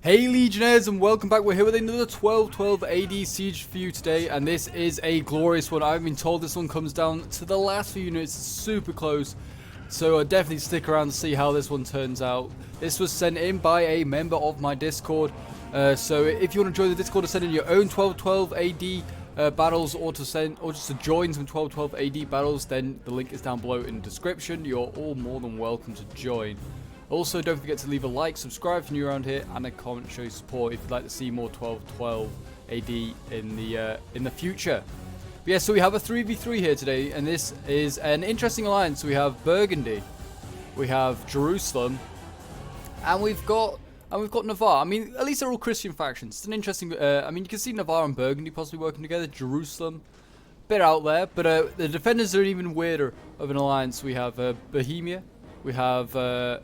Hey Legionnaires, and welcome back. We're here with another 1212 AD siege for you today, and this is a glorious one. I've been told this one comes down to the last few units. It's super close, so definitely stick around to see how this one turns out. This was sent in by a member of my Discord, so if you want to join the Discord to send in your own 1212 AD battles, or just to join some 1212 AD battles, then the link is down below in the description. You're all more than welcome to join. Also, don't forget to leave a like, subscribe if you're new around here, and a comment to show your support if you'd like to see more 1212 AD in the future. But yeah, so we have a 3v3 here today, and this is an interesting alliance. We have Burgundy, we have Jerusalem, and we've got Navarre. I mean, at least they're all Christian factions. It's an interesting. I mean, you can see Navarre and Burgundy possibly working together. Jerusalem, bit out there, but the defenders are even weirder of an alliance. We have Bohemia, we have.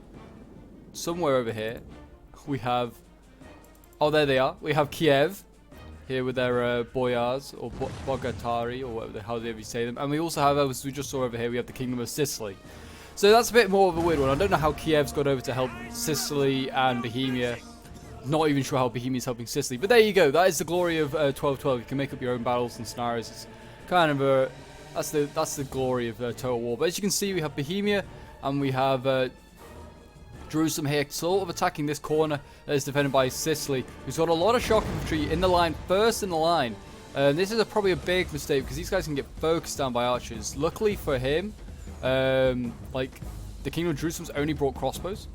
Somewhere over here, we have, oh, there they are. We have Kiev here with their boyars, or bogatari, or whatever, however you say them. And we also have, as we just saw over here, we have the Kingdom of Sicily. So that's a bit more of a weird one. I don't know how Kiev's got over to help Sicily and Bohemia. Not even sure how Bohemia's helping Sicily. But there you go. That is the glory of 1212. You can make up your own battles and scenarios. It's kind of a, that's the glory of Total War. But as you can see, we have Bohemia, and we have Jerusalem here, sort of attacking this corner that is defended by Sicily, who's got a lot of shock infantry in the line, first in the line. This is probably a big mistake because these guys can get focused down by archers. Luckily for him, like the Kingdom of Jerusalem's only brought crossbows,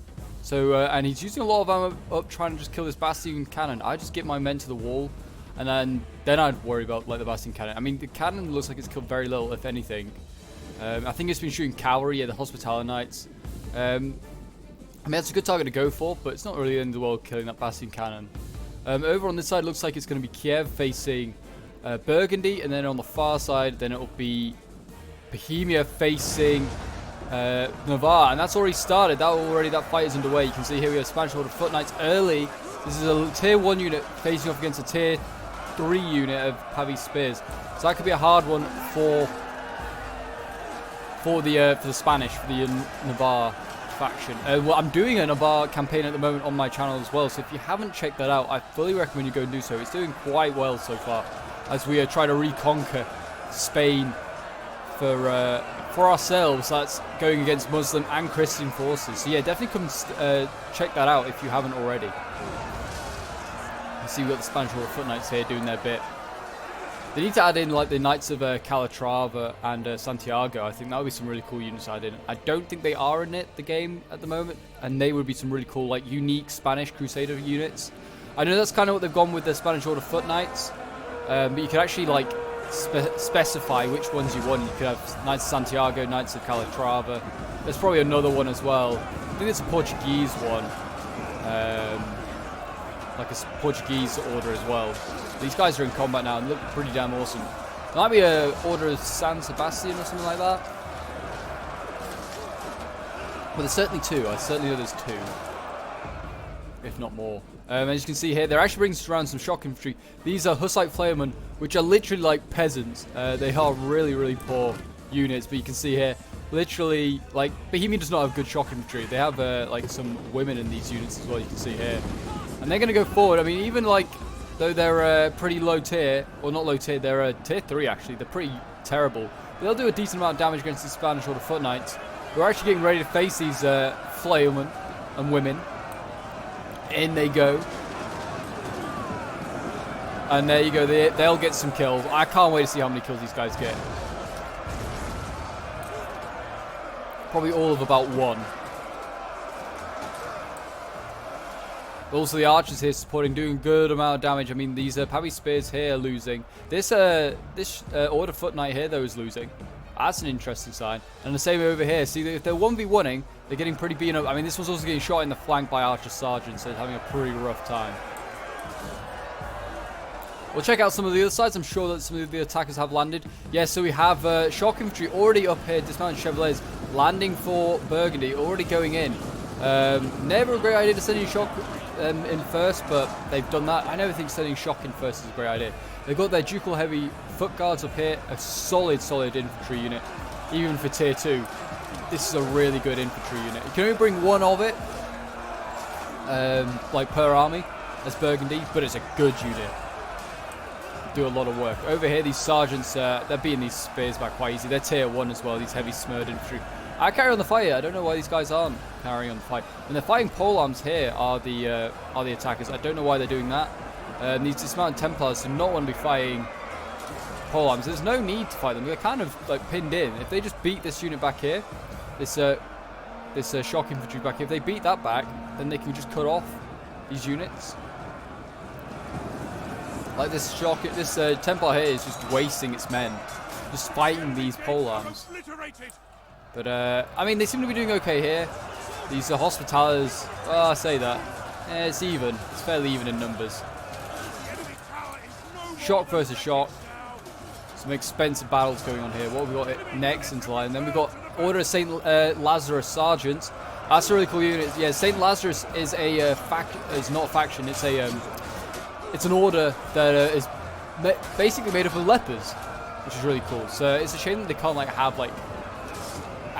so and he's using a lot of ammo up trying to just kill this bastion cannon. I just get my men to the wall, and then I'd worry about like the bastion cannon. I mean, the cannon looks like it's killed very little, if anything. I think it's been shooting cavalry, yeah, the Hospitaller Knights. I mean, that's a good target to go for, but it's not really in the world killing that bastion cannon. Over on this side, looks like it's going to be Kiev facing Burgundy, and then on the far side, then it'll be Bohemia facing Navarre, and that's already started. That fight is underway. You can see here we have Spanish Order Foot Knights early. This is a tier 1 unit facing off against a tier 3 unit of Pavi Spears, so that could be a hard one for the Spanish, for the Navarre faction. Well, I'm doing a Navarre campaign at the moment on my channel as well, so if you haven't checked that out, I fully recommend you go and do so. It's doing quite well so far as we try to reconquer Spain for ourselves. That's going against Muslim and Christian forces. So yeah, definitely come check that out if you haven't already. You see we've got the Spanish Order Foot Knights here doing their bit. They need to add in like the Knights of Calatrava and Santiago. I think that would be some really cool units to add in. I don't think they are in the game at the moment, and they would be some really cool like unique Spanish Crusader units. I know that's kind of what they've gone with the Spanish Order Foot Knights, but you could actually like specify which ones you want. You could have Knights of Santiago, Knights of Calatrava. There's probably another one as well. I think it's a Portuguese one. Like a Portuguese order as well. These guys are in combat now and look pretty damn awesome. There might be a order of San Sebastian or something like that. But there's certainly 2. I certainly know there's 2. If not more. As you can see here, they're actually bringing around some shock infantry. These are Hussite Flairmen, which are literally like peasants. They are really, really poor units. But you can see here, literally, like, Bohemia does not have good shock infantry. They have like some women in these units as well, you can see here. And they're going to go forward. I mean, even like, though they're pretty low tier, or not low tier, they're tier 3 actually. They're pretty terrible. They'll do a decent amount of damage against the Spanish Order Foot Knights. We're actually getting ready to face these flailmen and women. In they go. And there you go. They'll get some kills. I can't wait to see how many kills these guys get. Probably all of about 1. Also, the archers here supporting, doing a good amount of damage. I mean, these Pavi Spears here are losing. This Order Foot Knight here, though, is losing. That's an interesting sign. And the same over here. See, if they're 1v1ing, they're getting pretty beaten up. I mean, this was also getting shot in the flank by Archer Sergeant, so it's having a pretty rough time. We'll check out some of the other sides. I'm sure that some of the attackers have landed. Yeah, so we have shock infantry already up here. Dismounted Chevaliers landing for Burgundy, already going in. Never a great idea to send in shock in first, but they've done that. I never think sending shock in first is a great idea. They've got their Ducal Heavy Foot Guards up here, a solid infantry unit, even for tier 2. This is a really good infantry unit. You can only bring 1 of it, like per army. as Burgundy, but it's a good unit. Do a lot of work. Over here, these sergeants, they're beating these spears back quite easy. They're tier 1 as well, these heavy smurred infantry. I carry on the fire. I don't know why these guys aren't carrying on the fight. When they're fighting polearms here are the attackers. I don't know why they're doing that. These dismounted Templars do not want to be fighting polearms. There's no need to fight them. They're kind of like pinned in. If they just beat this unit back here, this shock infantry back here, if they beat that back, then they can just cut off these units. Like this Templar here is just wasting its men, just fighting these polearms. But I mean, they seem to be doing okay here. These Hospitallers, well, I say that. It's even. It's fairly even in numbers. Shock versus shock. Some expensive battles going on here. What have we got next into line? And then we've got Order of St. Lazarus Sergeants. That's a really cool unit. Yeah, St. Lazarus is a is not a faction. It's an order that is basically made up of lepers, which is really cool. So it's a shame that they can't like have like,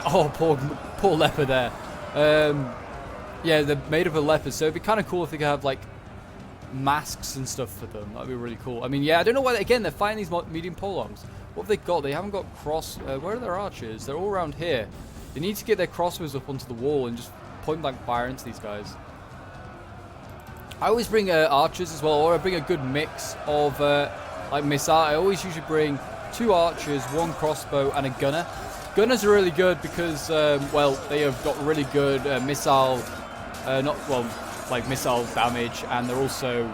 oh poor leper there. Yeah, they're made up of lepers, so it'd be kind of cool if they could have like masks and stuff for them. That'd be really cool. I mean, yeah, I don't know why. Again, they're fighting these medium polearms. What have they got? They haven't got cross. Where are their archers? They're all around here. They need to get their crossbows up onto the wall and just point blank fire into these guys. I always bring archers as well, or I bring a good mix of like missile. I always usually bring 2 archers, 1 crossbow, and a gunner. Gunners are really good because, well, they have got really good missile, missile damage, and they're also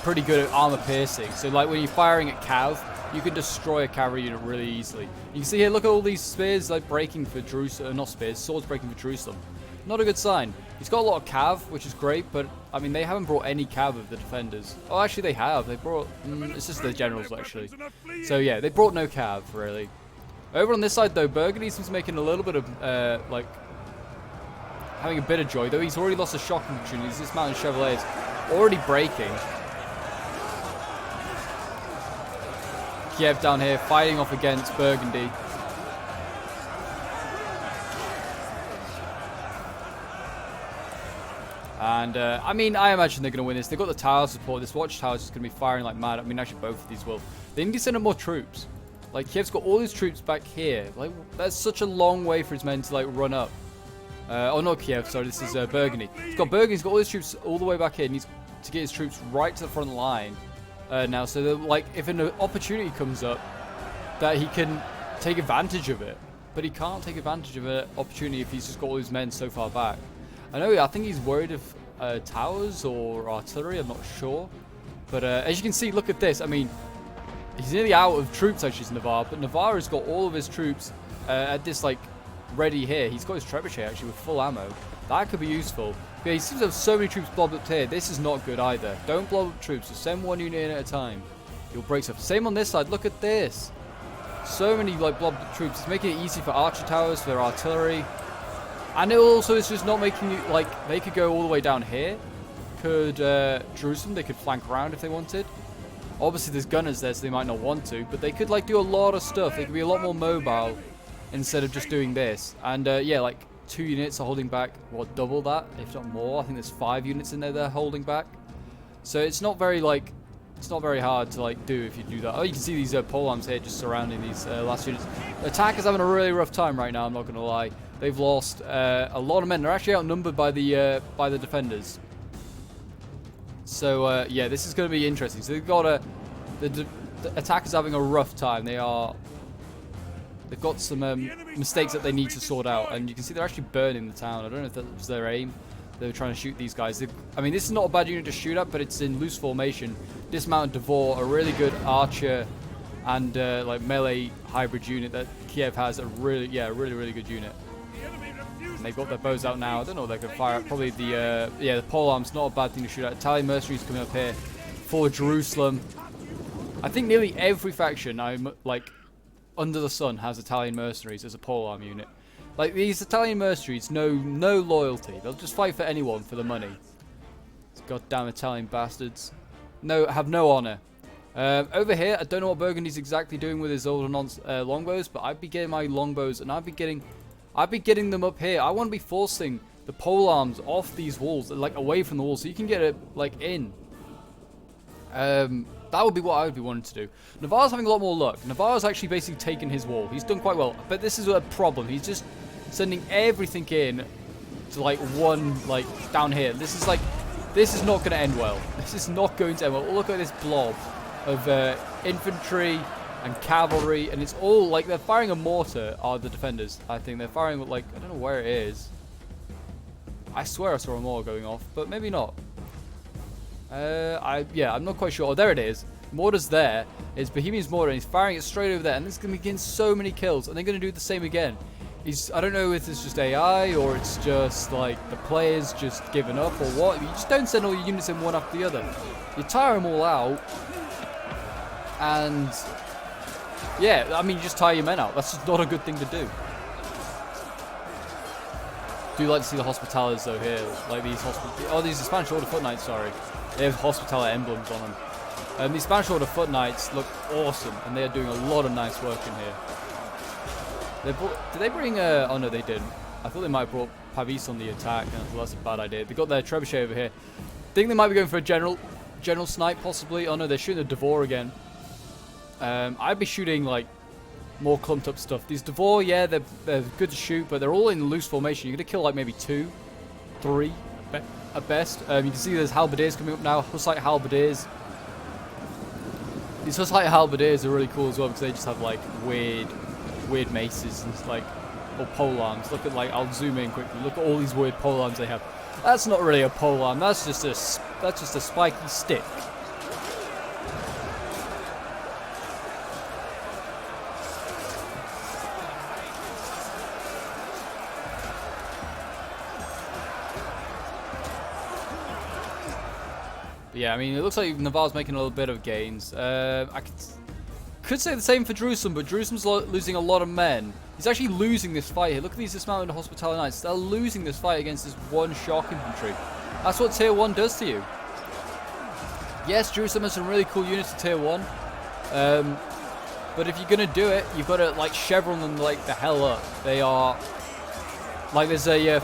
pretty good at armor piercing. So, like when you're firing at cav, you can destroy a cavalry unit really easily. You can see here, look at all these spears like breaking for Jerusalem, not spears, swords breaking for Jerusalem. Not a good sign. He's got a lot of cav, which is great, but I mean, they haven't brought any cav of the defenders. Oh, actually, they have. They brought. It's just the generals, actually. So yeah, they brought no cav really. Over on this side, though, Burgundy seems making a little bit of like having a bit of joy. Though he's already lost a shock infantry. He's dismounted Chevaliers, already breaking. Kiev down here fighting off against Burgundy. And, I mean, I imagine they're going to win this. They've got the tower support. This watchtower is just going to be firing like mad. I mean, actually, both of these will. They need to send up more troops. Like, Kiev's got all his troops back here. Like, that's such a long way for his men to, like, run up. Oh, not Kiev, sorry. This is Burgundy. He's got Burgundy. He's got all his troops all the way back here. He needs to get his troops right to the front line now. So, that, like, if an opportunity comes up, that he can take advantage of it. But he can't take advantage of an opportunity if he's just got all his men so far back. I think he's worried of towers or artillery, I'm not sure. But as you can see, look at this. I mean, he's nearly out of troops, actually, Navarre. But Navarre has got all of his troops at this, like, ready here. He's got his trebuchet, actually, with full ammo. That could be useful. But he seems to have so many troops blobbed up here. This is not good either. Don't blob up troops. Just send 1 unit in at a time. You'll break stuff. Same on this side. Look at this. So many, like, blobbed up troops. It's making it easy for archer towers, for their artillery. And it also is just not making you, like, they could go all the way down here. Could Jerusalem, they could flank around if they wanted. Obviously there's gunners there, so they might not want to. But they could, like, do a lot of stuff. They could be a lot more mobile instead of just doing this. And, yeah, like, 2 units are holding back, what, double that, if not more. I think there's 5 units in there they're holding back. So it's not very, like, it's not very hard to, like, do if you do that. Oh, you can see these polearms here just surrounding these last units. The attackers having a really rough time right now, I'm not going to lie. They've lost a lot of men. They're actually outnumbered by the defenders. So yeah, this is going to be interesting. So they've got the attackers having a rough time. They've got some mistakes that they need to sort out, and you can see they're actually burning the town. I don't know if that was their aim. They were trying to shoot these guys. I mean, this is not a bad unit to shoot at, but it's in loose formation. Dismounted Devore, a really good archer and like melee hybrid unit that Kiev has. A really good unit. They've got their bows out now. I don't know what they can fire at. Probably the polearm's not a bad thing to shoot at. Italian mercenaries coming up here for Jerusalem. I think nearly every faction under the sun has Italian mercenaries as a polearm unit. Like, these Italian mercenaries know no loyalty. They'll just fight for anyone for the money. These goddamn Italian bastards. Have no honor. Over here, I don't know what Burgundy's exactly doing with his old longbows, but I'd be getting my longbows and I'd be getting them up here. I want to be forcing the pole arms off these walls, like away from the wall, so you can get it like in. That would be what I would be wanting to do. Navarre's having a lot more luck. Navarre's actually basically taken his wall. He's done quite well, but this is a problem. He's just sending everything in to like one, like down here. This is not going to end well. This is not going to end well. Look at this blob of infantry and cavalry, and it's all like they're firing a mortar. Are the defenders? I think they're firing like, I don't know where it is. I swear I saw a mortar going off, but maybe not. I'm not quite sure. Oh, there it is. Mortar's there. It's Bohemian's mortar, and he's firing it straight over there, and this is going to be getting so many kills, and they're going to do the same again. I don't know if it's just AI or it's just like the players just giving up or what. You just don't send all your units in one after the other. You tire them all out, and yeah, I mean, you just tire your men out. That's just not a good thing to do. Do like to see the Hospitallers though here, like these these are Spanish Order Foot Knights, sorry. They have Hospitaller emblems on them. These Spanish Order Foot Knights look awesome, and they are doing a lot of nice work in here. Did they bring oh no, they didn't. I thought they might have brought Pavis on the attack, and I thought that's a bad idea. They got their Trebuchet over here. Think they might be going for a general snipe possibly. Oh no, they're shooting a Devore again. I'd be shooting like more clumped up stuff. These Devore, yeah, they're good to shoot, but they're all in loose formation. You're gonna kill like maybe 2, 3 at best. You can see there's halberdiers coming up now. Hussite halberdiers. These Hussite halberdiers are really cool as well because they just have like weird maces and like, or pole arms. Look at, like, I'll zoom in quickly. Look at all these weird pole arms they have. That's not really a pole arm. That's just a spiky stick. But yeah, I mean, it looks like Navarre's making a little bit of gains. I could say the same for Jerusalem, but Jerusalem's losing a lot of men. He's actually losing this fight here. Look at these dismounted Hospitaller Knights. They're losing this fight against this one shock infantry. That's what Tier 1 does to you. Yes, Jerusalem has some really cool units in Tier 1. But if you're going to do it, you've got to, like, chevron them, like, the hell up. They are... Like, there's a...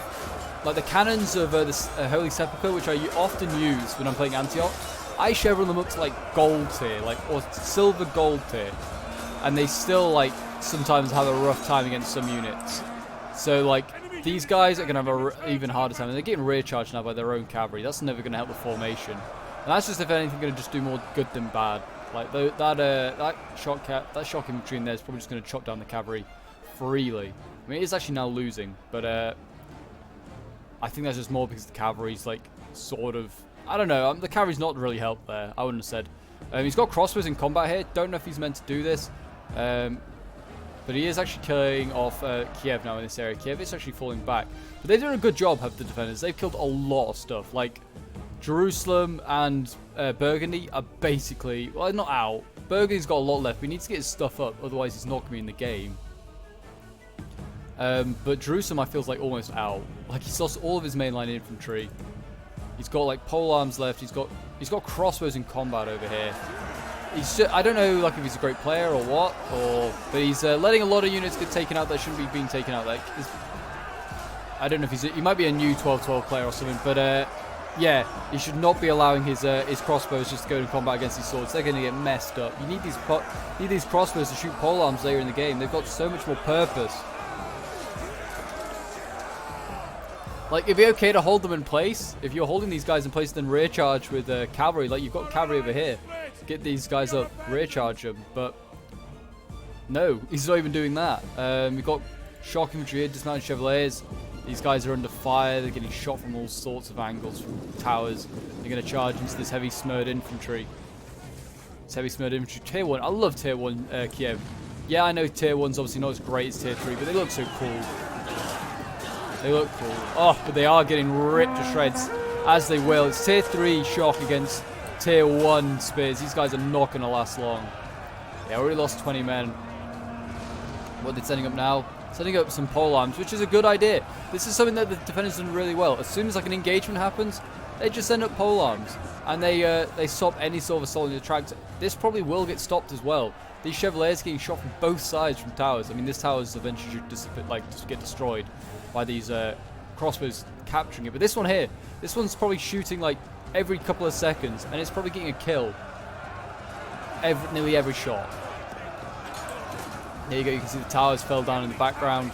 like, the cannons of this Holy Sepulchre, which I often use when I'm playing Antioch. I chevron them up to, like, gold tier, like, or silver gold tier. And they still, like, sometimes have a rough time against some units. So, like, these guys are going to have an even harder time. And they're getting rear charged now by their own cavalry. That's never going to help the formation. And that's just, if anything, going to just do more good than bad. Like, that shock infantry in there is probably just going to chop down the cavalry freely. I mean, it is actually now losing. But, I think that's just more because the cavalry's, like, sort of... I don't know. The cavalry's not really helped there. I wouldn't have said. He's got crossbows in combat here. Don't know if he's meant to do this. But he is actually killing off Kiev now in this area. Kiev is actually falling back. But they're doing a good job, have the defenders. They've killed a lot of stuff. Like, Jerusalem and Burgundy are basically... Well, not out. Burgundy's got a lot left. We need to get his stuff up. Otherwise, he's not going to be in the game. But Jerusalem, I feel, is like almost out. Like, he's lost all of his mainline infantry. He's got like pole arms left. He's got crossbows in combat over here. He's just, I don't know, like, if he's a great player or what, but he's letting a lot of units get taken out that shouldn't be being taken out. Like, I don't know if he might be a new 12-12 player or something, but yeah, he should not be allowing his crossbows just to go in combat against these swords. They're going to get messed up. You need these crossbows to shoot pole arms later in the game. They've got so much more purpose. Like, it'd be okay to hold them in place. If you're holding these guys in place, then rear charge with cavalry. Like, you've got cavalry over here. Get these guys up, rear charge them. But no, he's not even doing that. We've got shock infantry here, dismounted chevaliers. These guys are under fire. They're getting shot from all sorts of angles, from towers. They're going to charge into this heavy smurred infantry. This heavy smurred infantry. Tier 1. I love Tier 1 Kiev. Yeah, I know Tier 1's obviously not as great as Tier 3, but they look so cool. They look cool. Oh, but they are getting ripped to shreds, as they will. It's Tier 3 shock against Tier 1 spears. These guys are not going to last long. Yeah, already lost 20 men. What are they setting up now? Setting up some pole arms, which is a good idea. This is something that the defenders done really well. As soon as like an engagement happens, they just send up pole arms. And they stop any sort of assault in the tracks. This probably will get stopped as well. These chevaliers getting shot from both sides from towers. I mean, this tower is eventually just get destroyed by these crossbow's capturing it. But this one here, this one's probably shooting like every couple of seconds, and it's probably getting a kill nearly every shot. There you go, you can see the towers fell down in the background.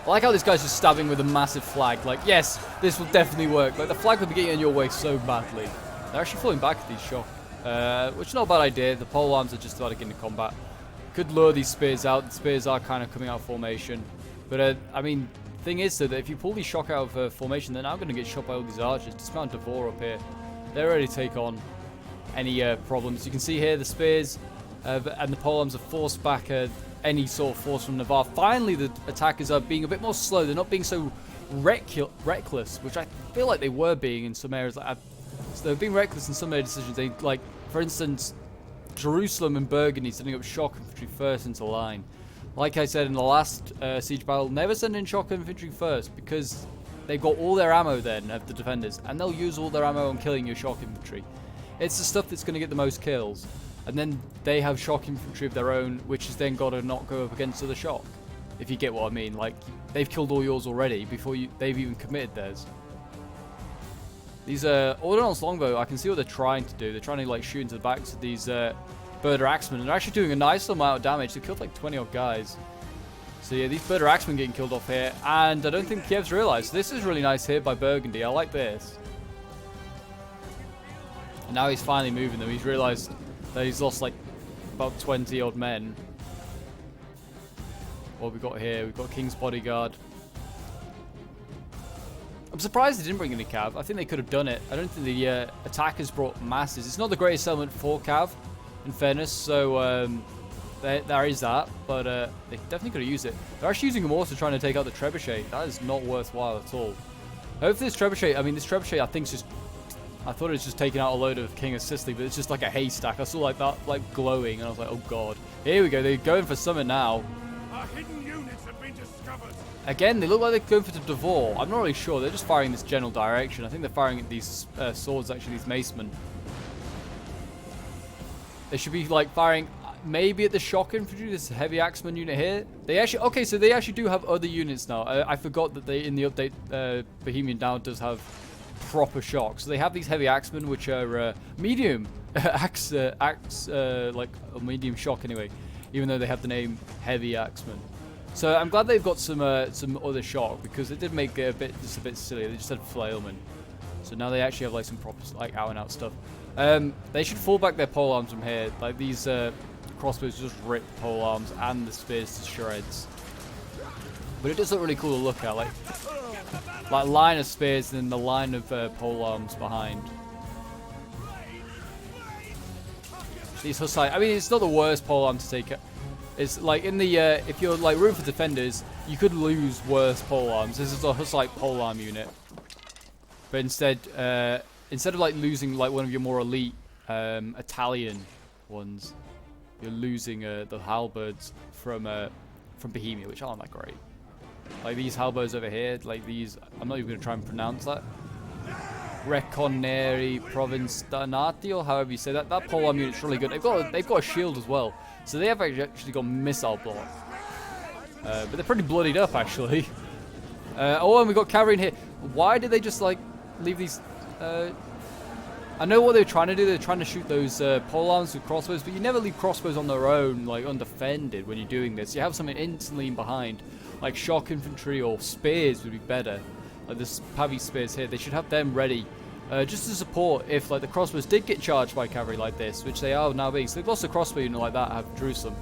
I like how this guy's just stabbing with a massive flag. Like, yes, this will definitely work. Like, the flag will be getting in your way so badly. They're actually falling back at these shots, which is not a bad idea. The pole arms are just about to get into combat. Could lure these spears out. The spears are kind of coming out of formation. But, I mean, thing is, though, that if you pull these shock out of formation, they're now going to get shot by all these archers. Dismount Devore up here. They're ready to take on any problems. You can see here the spears and the pole arms are forced back any sort of force from Navarre. Finally, the attackers are being a bit more slow. They're not being so reckless, which I feel like they were being in some areas. So they're being reckless in some of their decisions. They, like, for instance, Jerusalem and Burgundy sending up shock infantry first into line. Like I said in the last siege battle, never send in shock infantry first, because they've got all their ammo then of the defenders, and they'll use all their ammo on killing your shock infantry. It's the stuff that's going to get the most kills. And then they have shock infantry of their own, which has then got to not go up against other shock. If you get what I mean. Like, they've killed all yours already before they've even committed theirs. These Ordnance Longbow, I can see what they're trying to do. They're trying to, like, shoot into the backs of these Birder Axemen. They're actually doing a nice amount of damage. They killed like 20 odd guys. So yeah, these Birder Axemen getting killed off here. And I don't think Kiev's realized. This is really nice here by Burgundy. I like this. And now he's finally moving them. He's realized that he's lost like about 20 odd men. What we got here? We've got King's Bodyguard. I'm surprised they didn't bring in a Cav. I think they could have done it. I don't think the attackers brought masses. It's not the greatest element for Cav, in fairness, so there is that, but they definitely could have used it. They're actually using a mortar trying to take out the trebuchet. That is not worthwhile at all. Hopefully this trebuchet, this trebuchet I think is just, I thought it was just taking out a load of King of Sicily, but it's just like a haystack. I saw like that, like glowing, and I was like, oh god. Here we go, they're going for something now. Our hidden units have been discovered. Again, they look like they're going for the Devore. I'm not really sure. They're just firing this general direction. I think they're firing at these swords, actually, these macemen. They should be like firing maybe at the shock infantry, this heavy axeman unit here. They actually, okay, so they actually do have other units now. I forgot that they, in the update, Bohemian now does have proper shock. So they have these heavy axemen, which are medium like a medium shock anyway, even though they have the name heavy axemen. So I'm glad they've got some other shock, because it did make it just a bit silly. They just had flailmen. So now they actually have like some proper like out and out stuff. They should fall back their pole arms from here. Like these crossbows just rip pole arms and the spears to shreds. But it does look really cool to look at, like line of spears and then the line of pole arms behind. These Hussite, it's not the worst pole arm to take. It's like in the if you're like rooting for defenders, you could lose worse pole arms. This is a Hussite pole arm unit, but instead of like losing like one of your more elite Italian ones, you're losing the halberds from Bohemia, which aren't that great. Like these halberds over here, like these, I'm not even going to try and pronounce that. Reconeri Provincianati, or however you say that. That pole arm unit's really good. They've got a shield as well, so they have actually got missile block. But they're pretty bloodied up actually. Oh, and we got cavalry in here. Why did they just like leave these? I know what they're trying to do. They're trying to shoot those pole arms with crossbows, but you never leave crossbows on their own, like undefended, when you're doing this. You have something instantly in behind, like shock infantry or spears would be better. Like this Pavi spears here, they should have them ready, just to support if like the crossbows did get charged by cavalry like this, which they are now being. So they've lost a crossbow unit like that at Jerusalem.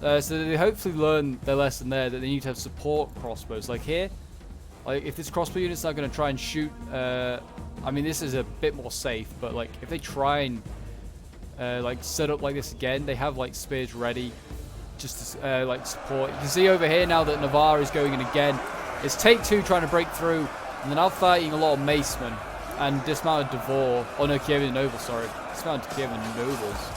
So they hopefully learn their lesson there, that they need to have support crossbows. Like here, like if this crossbow unit's not going to try and shoot, this is a bit more safe, but like if they try and like set up like this again, they have like spears ready just to like support. You can see over here now that Navarre is going in again. It's take two trying to break through, and they're now fighting a lot of macemen and dismounted Devore. Oh no, Kievan nobles, sorry. Dismounted Kievan nobles.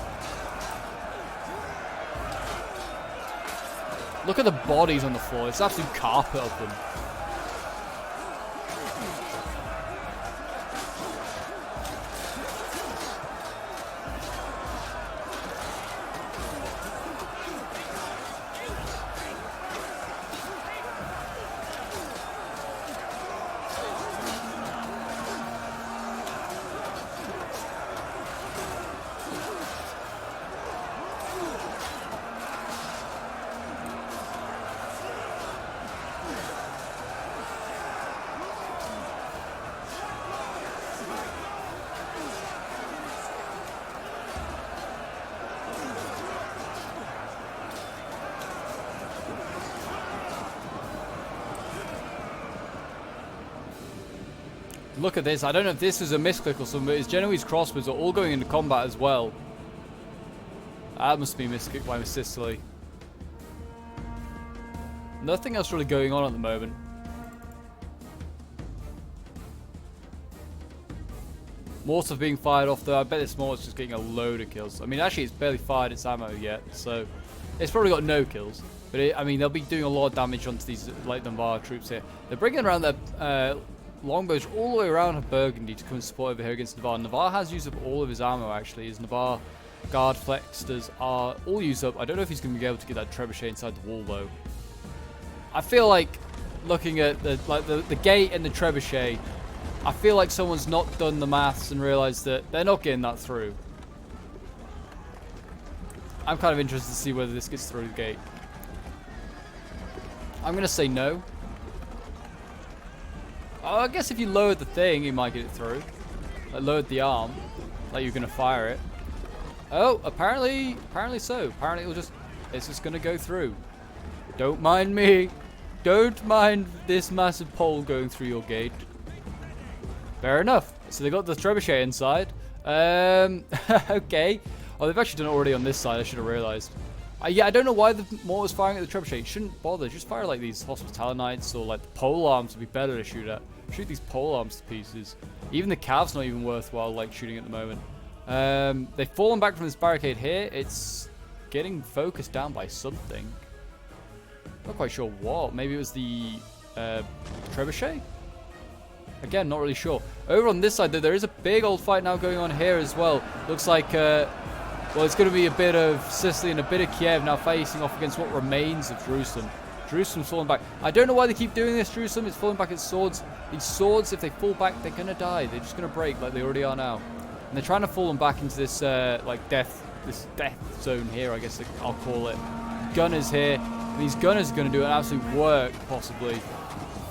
Look at the bodies on the floor. It's absolute carpet of them. Look at this. I don't know if this was a misclick or something, but his Genoese crossbows are all going into combat as well. That must be misclicked by Sicily. Nothing else really going on at the moment. Mortar being fired off though. I bet this mortar's just getting a load of kills. I mean, actually, it's barely fired its ammo yet, so it's probably got no kills. But I mean, they'll be doing a lot of damage onto these light Navarre troops here. They're bringing around their longbows all the way around Burgundy to come and support over here against Navarre. Navarre has used up all of his ammo actually. His Navarre guard flextors are all used up. I don't know if he's going to be able to get that trebuchet inside the wall though. I feel like looking at the gate and the trebuchet, I feel like someone's not done the maths and realized that they're not getting that through. I'm kind of interested to see whether this gets through the gate. I'm going to say no. Oh, I guess if you lowered the thing, you might get it through. Like lowered the arm, like you're going to fire it. Oh, apparently so. Apparently it's just going to go through. Don't mind me. Don't mind this massive pole going through your gate. Fair enough. So they got the trebuchet inside. Okay. Oh, they've actually done it already on this side. I should have realized. Yeah, I don't know why the mortar's firing at the trebuchet. You shouldn't bother. Just fire like these hospitalinites or like the pole arms would be better to shoot at. Shoot these pole arms to pieces. Even the cav's not even worthwhile like shooting at the moment. They've fallen back from this barricade here. It's getting focused down by something. Not quite sure what. Maybe it was the trebuchet? Again, not really sure. Over on this side, though, there is a big old fight now going on here as well. Looks like, well, it's going to be a bit of Sicily and a bit of Kiev now facing off against what remains of Jerusalem. Jerusalem's falling back. I don't know why they keep doing this, Jerusalem. It's falling back its swords. These swords, if they fall back, they're going to die. They're just going to break like they already are now. And they're trying to fall them back into this, like, death zone here, I guess I'll call it. Gunners here. And these gunners are going to do an absolute work, possibly.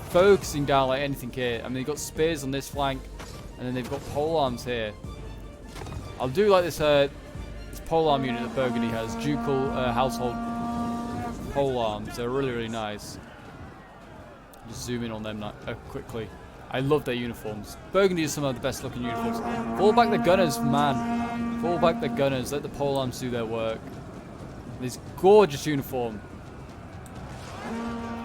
Focusing down like anything here. I mean, they've got spears on this flank, and then they've got polearms here. I'll do like this polearm unit that Burgundy has. Ducal household polearms. They're really, really nice. Just zoom in on them quickly. I love their uniforms. Burgundy is some of the best looking uniforms. Fall back the gunners, man. Fall back the gunners. Let the polearms do their work. This gorgeous uniform.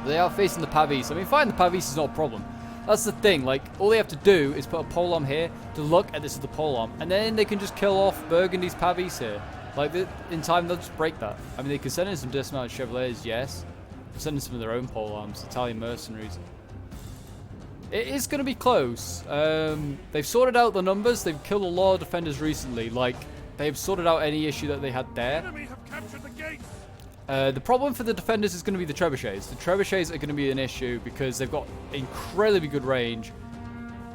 They are facing the Pavis. I mean, fighting the Pavis is not a problem. That's the thing. Like, all they have to do is put a polearm here to look at this as the polearm, and then they can just kill off Burgundy's Pavis here. Like, in time, they'll just break that. I mean, they could send in some dismounted chevaliers, yes. Send in some of their own polearms, Italian mercenaries. It is going to be close. They've sorted out the numbers. They've killed a lot of defenders recently. Like, they've sorted out any issue that they had there. Enemy have captured the gate. The problem for the defenders is going to be the trebuchets. The trebuchets are going to be an issue because they've got incredibly good range,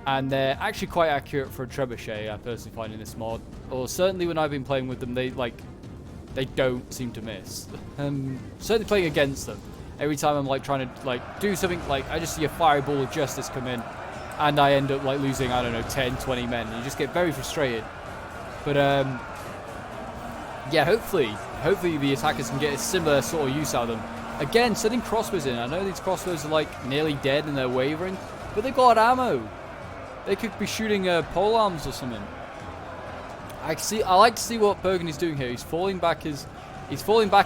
and they're actually quite accurate for a trebuchet. I personally find in this mod, or certainly when I've been playing with them, they don't seem to miss. Certainly playing against them, every time I'm like trying to like do something, like I just see a fireball of justice come in, and I end up like losing, I don't know, 10, 20 men. And you just get very frustrated. But yeah, hopefully the attackers can get a similar sort of use out of them. Again, sending crossbows in. I know these crossbows are like nearly dead and they're wavering, but they've got ammo. They could be shooting polearms or something. I like to see what Burgundy's doing here. He's falling back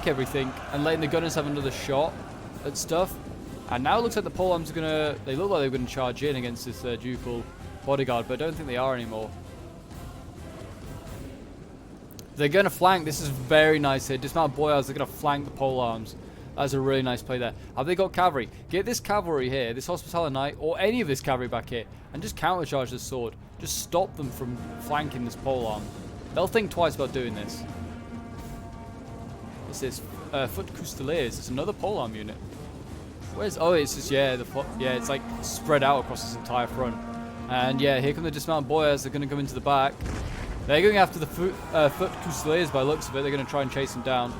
everything and letting the gunners have another shot at stuff. And now it looks like the polearms are they look like they're gonna charge in against this ducal bodyguard, but I don't think they are anymore. They're going to flank. This is very nice here. Dismounted boyards, they're going to flank the polearms. That's a really nice play there. Have they got cavalry? Get this cavalry here, this hospitality knight, or any of this cavalry back here, and just countercharge this sword. Just stop them from flanking this polearm. They'll think twice about doing this. What's this? Foot Custeliers. It's another polearm unit. Where's... Oh, it's just, yeah, it's like spread out across this entire front. And yeah, here come the dismounted boyards. They're going to come into the back. They're going after the Foot Custeliers by the looks of it. They're going to try and chase him down.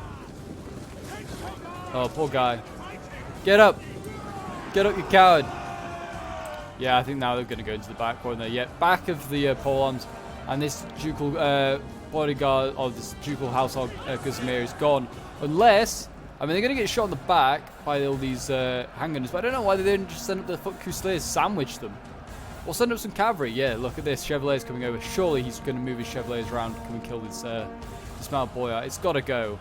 Oh, poor guy. Get up! Get up, you coward! Yeah, I think now they're going to go into the back, won't they? Yeah, back of the polearms. And this ducal bodyguard, or this ducal household Casimir is gone. Unless... I mean, they're going to get shot in the back by all these handgunners. But I don't know why they didn't just send up the Foot Custeliers, sandwich them. We'll send up some cavalry. Yeah, look at this. Chevalier's coming over. Surely he's going to move his Chevaliers around to come and kill this dismounted boyar. It's got to go.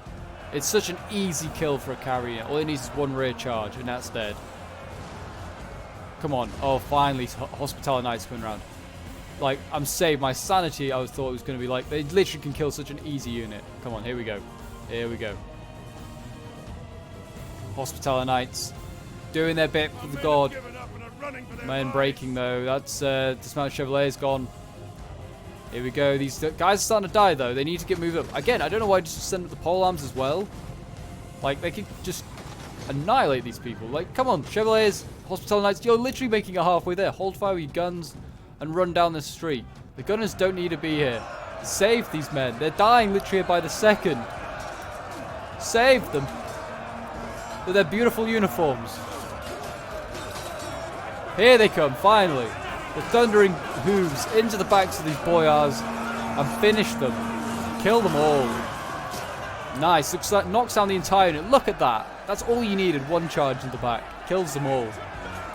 It's such an easy kill for a cavalry. All it needs is one rear charge, and that's dead. Come on. Oh, finally, Hospitality Knights coming around. Like, I'm saved. My sanity, I thought it was going to be like, they literally can kill such an easy unit. Come on, here we go. Here we go. Hospitality Knights doing their bit for the god. Men breaking, though. That's dismounted Chevalier's gone. Here we go. These guys are starting to die, though. They need to get moved up. Again, I don't know why just send up the polearms as well. Like, they could just annihilate these people. Like, come on, Chevaliers, Hospitality Knights. You're literally making it halfway there. Hold fire with your guns and run down the street. The gunners don't need to be here. Save these men. They're dying literally by the second. Save them. With their beautiful uniforms. Here they come, finally. The thundering hooves into the backs of these boyars and finish them. Kill them all. Nice. Looks like knocks down the entire unit. Look at that. That's all you needed. One charge in the back. Kills them all.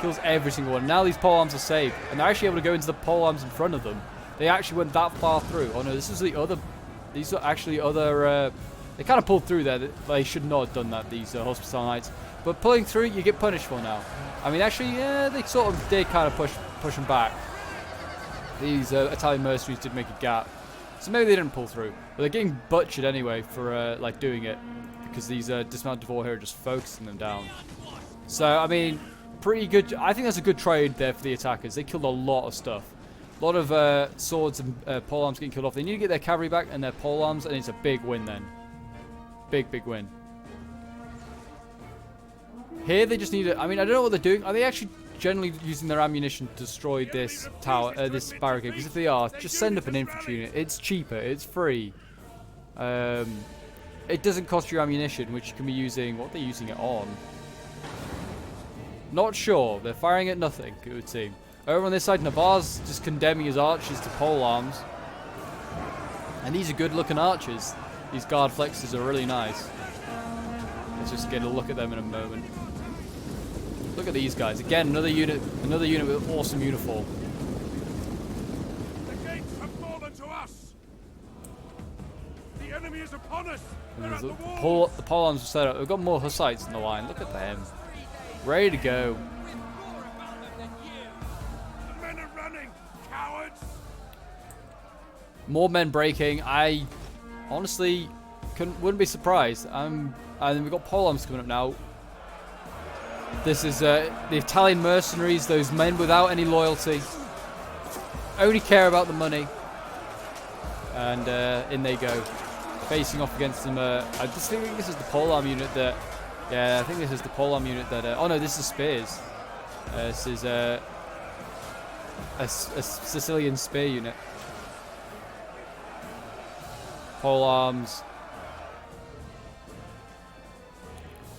Kills every single one. Now these polearms are saved. And they're actually able to go into the polearms in front of them. They actually went that far through. Oh no, this is the other... These are actually other... They kind of pulled through there. They should not have done that, these Hospital Knights. But pulling through, you get punished for now. I mean, actually, yeah, they sort of did kind of push them back. These Italian mercenaries did make a gap. So maybe they didn't pull through. But they're getting butchered anyway for, like, doing it. Because these dismounted war here are just focusing them down. So, I mean, pretty good. I think that's a good trade there for the attackers. They killed a lot of stuff. A lot of swords and polearms getting killed off. They need to get their cavalry back and their polearms, and it's a big win then. Big, big win. Here they just need to... I mean, I don't know what they're doing. Are they actually generally using their ammunition to destroy this tower, this barricade? Because if they are, just send up an infantry unit. It's cheaper. It's free. It doesn't cost you ammunition, which you can be using... What are they using it on? Not sure. They're firing at nothing, it would seem. Over on this side, Navarre's just condemning his archers to polearms. And these are good-looking archers. These guard flexes are really nice. Let's just get a look at them in a moment. Look at these guys. Again, another unit with awesome uniform. The gates have fallen to us. The enemy is upon us. They're at the wall. The polearms are set up. We've got more Hussites in the line. Look at them. Ready to go. The men are running, cowards. More men breaking. I honestly wouldn't be surprised. And we've got polearms coming up now. This is the Italian mercenaries, those men without any loyalty. Only care about the money. And in they go. Facing off against them. I just think this is the polearm unit that... Yeah, I think this is the polearm unit that... oh no, this is spears. This is a Sicilian spear unit. Polearms.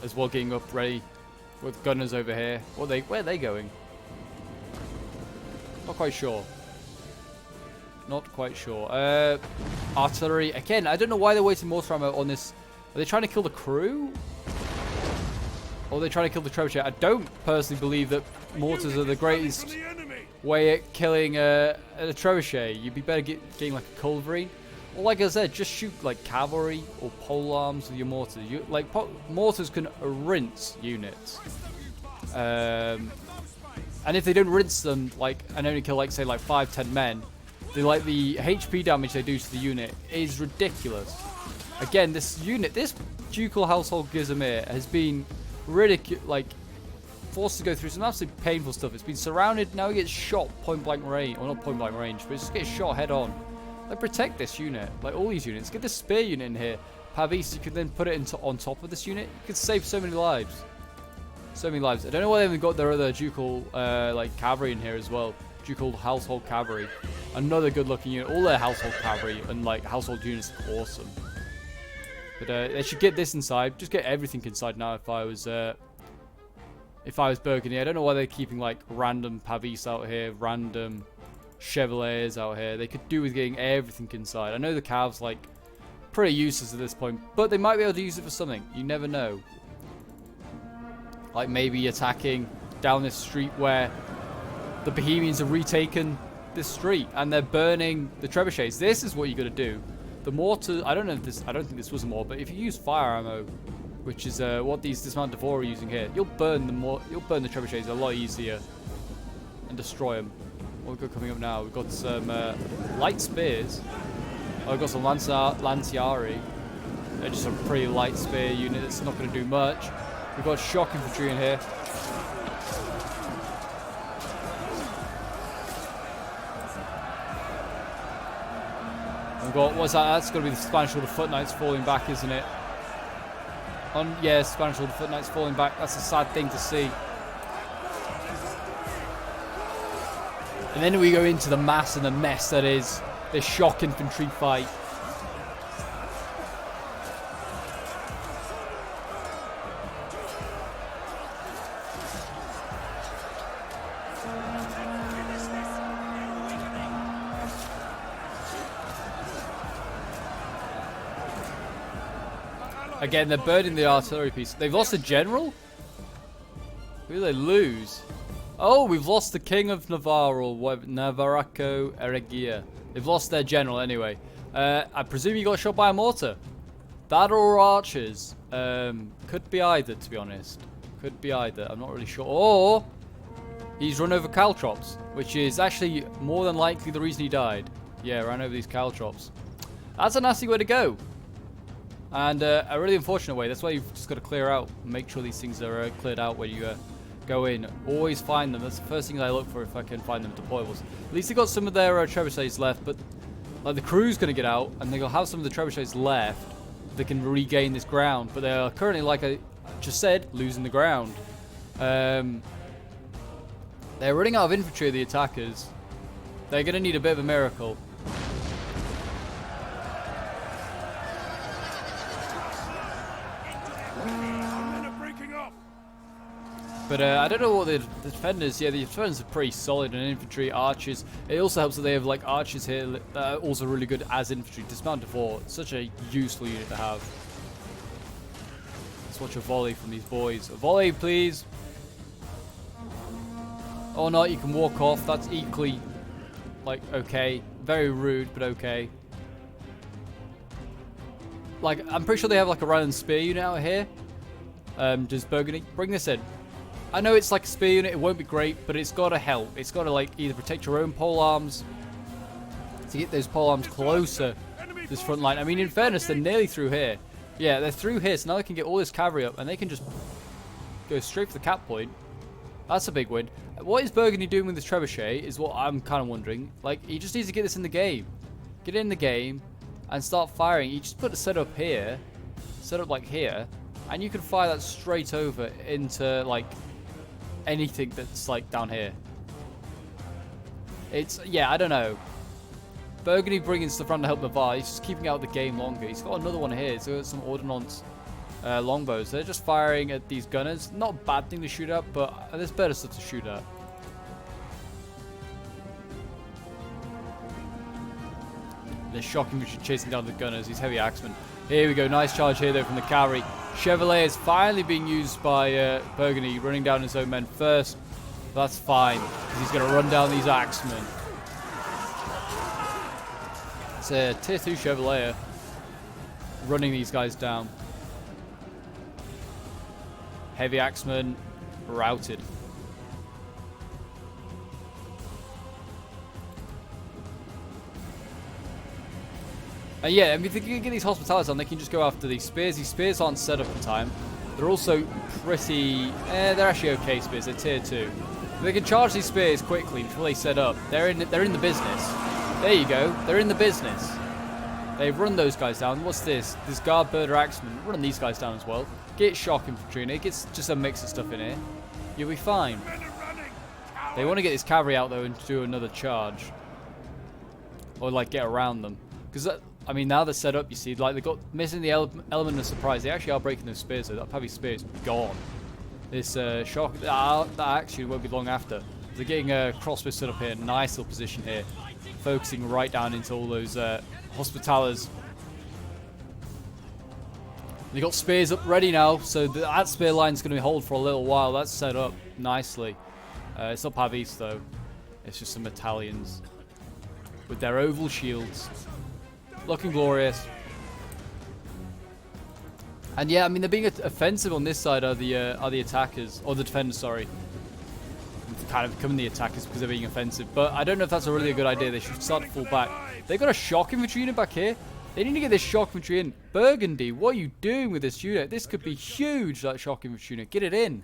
As well, getting up ready with gunners over here. Where are they going? Not quite sure. Not quite sure. Artillery. Again, I don't know why they're wasting mortar ammo on this. Are they trying to kill the crew? Or are they trying to kill the trebuchet? I don't personally believe that mortars are the greatest way at killing a trebuchet. You'd be better getting like a culvery. Or like I said, just shoot like cavalry or polearms with your mortars. Mortars can rinse units. And if they don't rinse them, and only kill say 5-10 men, the HP damage they do to the unit is ridiculous. Again, this ducal household Gizemir has been forced to go through some absolutely painful stuff. It's been surrounded. Now he gets shot point blank range, or not point blank range, but he just gets shot head on. Protect this unit, all these units. Get this spear unit in here. Pavis, you can then put it on top of this unit. You could save so many lives. So many lives. I don't know why they haven't got their other ducal cavalry in here as well. Ducal household cavalry. Another good looking unit. All their household cavalry and household units are awesome. But they should get this inside. Just get everything inside now if I was Burgundy. I don't know why they're keeping random Pavis out here, random Chevaliers out here. They could do with getting everything inside. I know the Cavs pretty useless at this point, but they might be able to use it for something. You never know. Maybe attacking down this street where the Bohemians have retaken this street and they're burning the trebuchets. This is what you got to do. The mortar, I don't think this was a mortar, but if you use fire ammo, which is what these dismounted Devore are using here, you'll burn the trebuchets a lot easier and destroy them. What we've got coming up now, we've got some light spears. Oh, we've got some lanciari. They're just a pretty light spear unit that's not going to do much. We've got shock infantry in here. We've got, what's that? That's going to be the Spanish Order Foot Knights falling back, isn't it? Yeah, Spanish Order Foot Knights falling back. That's a sad thing to see. And then we go into the mass and the mess that is this shock infantry fight. Again, they're burning the artillery piece. They've lost a general? Who do they lose? Oh, we've lost the King of Navarre, Navarraco Eregia. They've lost their general anyway. I presume he got shot by a mortar. That or archers. Could be either, to be honest. Could be either. I'm not really sure. Or he's run over caltrops, which is actually more than likely the reason he died. Yeah, ran over these caltrops. That's a nasty way to go. And a really unfortunate way. That's why you've just got to clear out. Make sure these things are cleared out when you go in. Always find them. That's the first thing I look for if I can find them deployables. At least they got some of their trebuchets left, but like the crew's going to get out, and they'll have some of the trebuchets left. They can regain this ground, but they are currently, like I just said, losing the ground. They're running out of infantry, the attackers. They're going to need a bit of a miracle. But I don't know what the defenders. Yeah, the defenders are pretty solid in infantry, archers. It also helps that they have like archers here that are also really good as infantry. Dismounted Devore, such a useful unit to have. Let's watch a volley from these boys. A volley, please. Or not, you can walk off. That's equally, like, okay. Very rude, but okay. Like, I'm pretty sure they have like a random spear unit out here. Does Burgundy bring this in? I know it's like a spear unit, it won't be great, but it's got to help. It's got to like either protect your own pole arms to get those pole arms closer to this front line. I mean, in fairness, they're nearly through here. Yeah, they're through here, so now they can get all this cavalry up and they can just go straight for the cap point. That's a big win. What is Burgundy doing with this trebuchet is what I'm kind of wondering. Like, he just needs to get this in the game. Get it in the game and start firing. You just put the setup here, set up like here, and you can fire that straight over into like anything that's like down here. It's, yeah, I don't know. Burgundy bringing stuff around to help Navarre. He's just keeping out the game longer. He's got another one here. He's got some ordnance longbows. They're just firing at these gunners. Not a bad thing to shoot at, but there's better stuff to shoot at. They're shocking, which is chasing down the gunners. These heavy axemen. Here we go. Nice charge here, though, from the cavalry. Chevalier is finally being used by Burgundy, running down his own men first. That's fine, because he's going to run down these axemen. It's a tier 2 Chevalier running these guys down. Heavy axemen routed. Yeah, I mean, if they can get these hospitalities on, they can just go after these spears. These spears aren't set up in time. They're also pretty... they're actually okay spears. They're tier 2. They can charge these spears quickly before they set up. They're in the business. There you go. They're in the business. They've run those guys down. What's this? This guard birder axeman. Run these guys down as well. Get shock infantry in here. Get just a mix of stuff in here. You'll be fine. They want to get this cavalry out, though, and do another charge. Or, like, get around them. Because, I mean, now they're set up, you see. Like, they've got missing the element of surprise. They actually are breaking those spears, though. That heavy spear is gone. This shock... that actually won't be long after. They're getting a crossbow set up here. Nice little position here. Focusing right down into all those hospitalers. They got spears up ready now, so that spear line's going to hold for a little while. That's set up nicely. It's not Pavis though. It's just some Italians with their oval shields, looking glorious. And yeah, I mean, they're being offensive on this side are the attackers, or the defenders, sorry. Kind of becoming the attackers because they're being offensive. But I don't know if that's a really good idea. They should start to fall back. They got a shock infantry unit back here. They need to get this shock infantry in. Burgundy, what are you doing with this unit? This could be huge, that shock infantry unit. Get it in.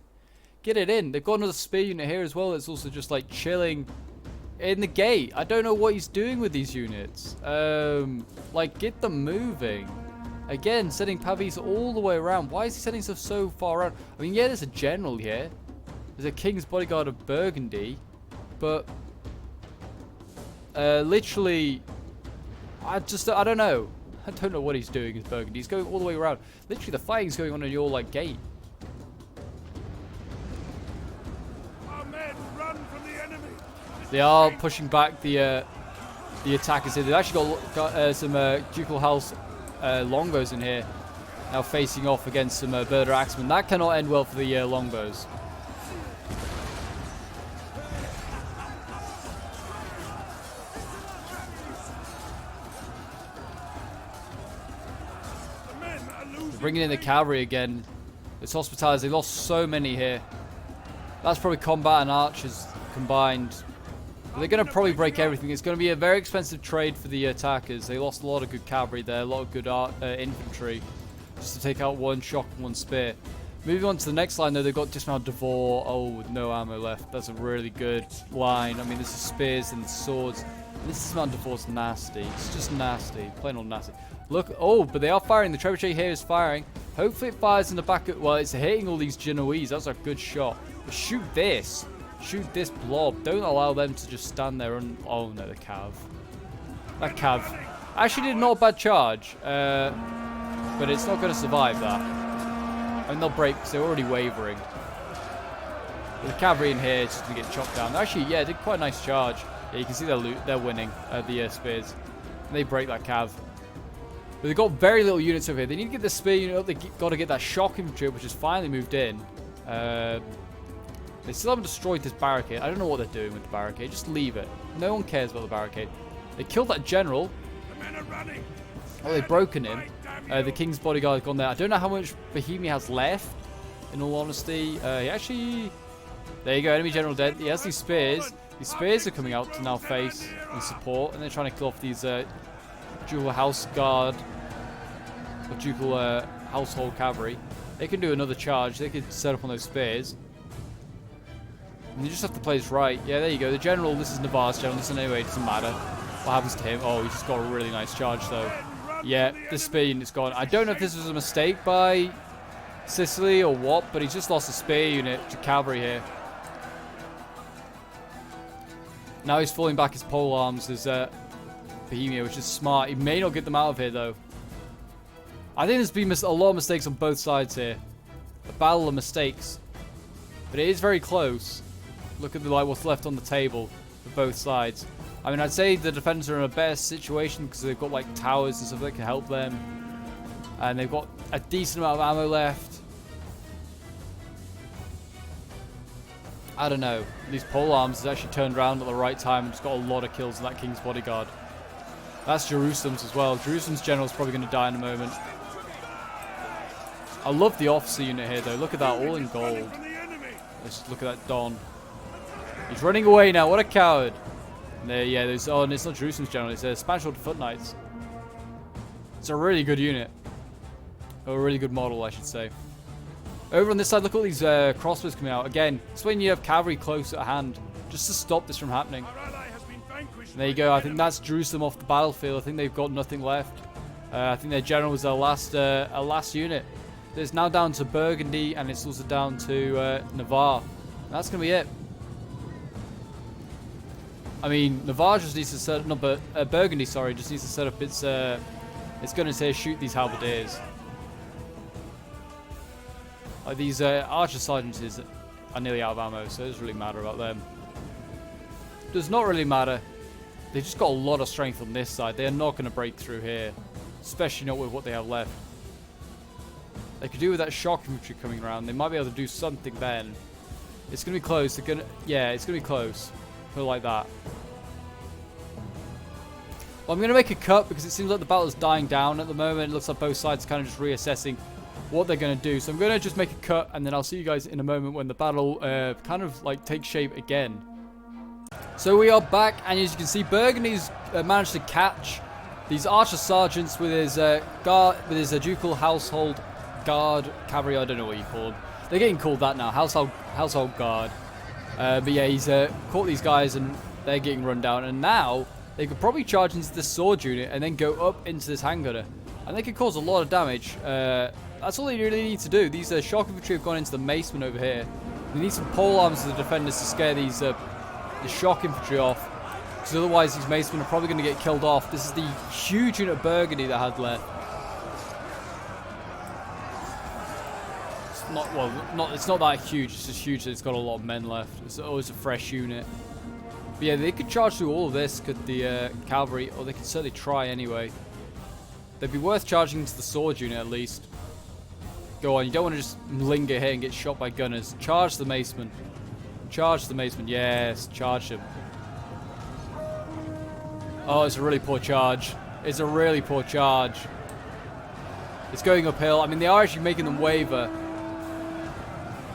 Get it in. They've got another spear unit here as well that's also just like chilling in the gate. I don't know what he's doing with these units. Like, get them moving. Again, sending Pavis all the way around. Why is he sending stuff so far around? I mean, yeah, there's a general here. There's a king's bodyguard of Burgundy. But literally, I don't know. I don't know what he's doing with Burgundy. He's going all the way around. Literally, the fighting's going on in your like gate. Our men run from the enemy. They are pushing back the attackers here. They've actually got some Ducal House longbows in here. Now facing off against some Berder Axemen. That cannot end well for the longbows. Bringing in the cavalry again. It's hospitalities. They lost so many here. That's probably combat and archers combined. But they're going to probably break everything. It's going to be a very expensive trade for the attackers. They lost a lot of good cavalry there, a lot of good infantry, just to take out one shock and one spear. Moving on to the next line, though, they've got dismounted Devore. Oh, with no ammo left. That's a really good line. I mean, this is spears and swords. This dismounted Devore's nasty. It's just nasty. Plain old nasty. Look, oh, but they are firing. The trebuchet here is firing. Hopefully it fires in the back. Well, it's hitting all these Genoese. That's a good shot. But shoot this. Shoot this blob. Don't allow them to just stand there and... Oh, no, the cav. That cav actually did not a bad charge. But it's not going to survive that. I mean, they'll break because they're already wavering. With the cavalry in here, it's just going to get chopped down. Actually, yeah, did quite a nice charge. Yeah, you can see they're winning the spears. And they break that cav. But they've got very little units over here. They need to get the spear unit up. They've got to get that shock infantry up, which has finally moved in. They still haven't destroyed this barricade. I don't know what they're doing with the barricade. Just leave it. No one cares about the barricade. They killed that general. The men are running. Oh, they've broken him. The king's bodyguard has gone there. I don't know how much Bohemia has left, in all honesty. He actually... There you go, enemy general dead. He has these spears. These spears are coming out to now face and support. And they're trying to kill off these dual house guard. Or dual household cavalry. They can do another charge. They could set up on those spears. And you just have to play this right. Yeah, there you go. The general, this is Navarre's general. This anyway, it doesn't matter what happens to him. Oh, he just got a really nice charge, though. Yeah, this spear unit's gone. I don't know if this was a mistake by Sicily or what, but he's just lost a spear unit to cavalry here. Now he's falling back his pole arms as Bohemia, which is smart. He may not get them out of here, though. I think there's been a lot of mistakes on both sides here. A battle of mistakes. But it is very close. Look at what's left on the table for both sides. I mean, I'd say the defenders are in a better situation because they've got like towers and stuff that can help them. And they've got a decent amount of ammo left. I don't know. These pole arms has actually turned around at the right time and just got a lot of kills in that king's bodyguard. That's Jerusalem's as well. Jerusalem's general's probably going to die in a moment. I love the officer unit here though. Look at that, all in gold. Let's just look at that Don. He's running away now. What a coward. And there, yeah, there's... Oh, and it's not Jerusalem's general. It's Spanish Order Foot Knights. It's a really good unit. Or a really good model, I should say. Over on this side, look at all these crossbows coming out. Again, it's when you have cavalry close at hand. Just to stop this from happening. And there you go. I think that's Jerusalem off the battlefield. I think they've got nothing left. I think their general was their last unit. It's now down to Burgundy, and it's also down to Navarre. And that's going to be it. I mean, Navarre just needs to set up... No, but Burgundy, sorry, just needs to set up its... it's going to say shoot these halberdiers. Like these archer sergeants are nearly out of ammo, so it doesn't really matter about them. Does not really matter. They've just got a lot of strength on this side. They are not going to break through here. Especially not with what they have left. They could do with that shock infantry coming around. They might be able to do something then. It's going to be close. They're going to... Yeah, it's going to be close. Put it like that. Well, I'm going to make a cut because it seems like the battle is dying down at the moment. It looks like both sides are kind of just reassessing what they're going to do. So I'm going to just make a cut, and then I'll see you guys in a moment when the battle kind of like takes shape again. So we are back, and as you can see, Burgundy's managed to catch these archer sergeants with his ducal household guard cavalry. I don't know what you call them. They're getting called that now, household guard. But yeah, he's caught these guys, and they're getting run down. And now they could probably charge into this sword unit and then go up into this handgunner, and they could cause a lot of damage. That's all they really need to do. These shock infantry have gone into the macemen over here. They need some pole arms to the defenders to scare these the shock infantry off, because otherwise these macemen are probably going to get killed off. This is the huge unit of Burgundy that had left. It's not that huge. It's just huge that it's got a lot of men left. It's always a fresh unit. But yeah, they could charge through all of this, could the cavalry, or they could certainly try anyway. They'd be worth charging into the sword unit at least. Go on, you don't want to just linger here and get shot by gunners. Charge the macemen. Charge the macemen. Yes, charge him. Oh, it's a really poor charge. It's a really poor charge. It's going uphill. I mean, they are actually making them waver,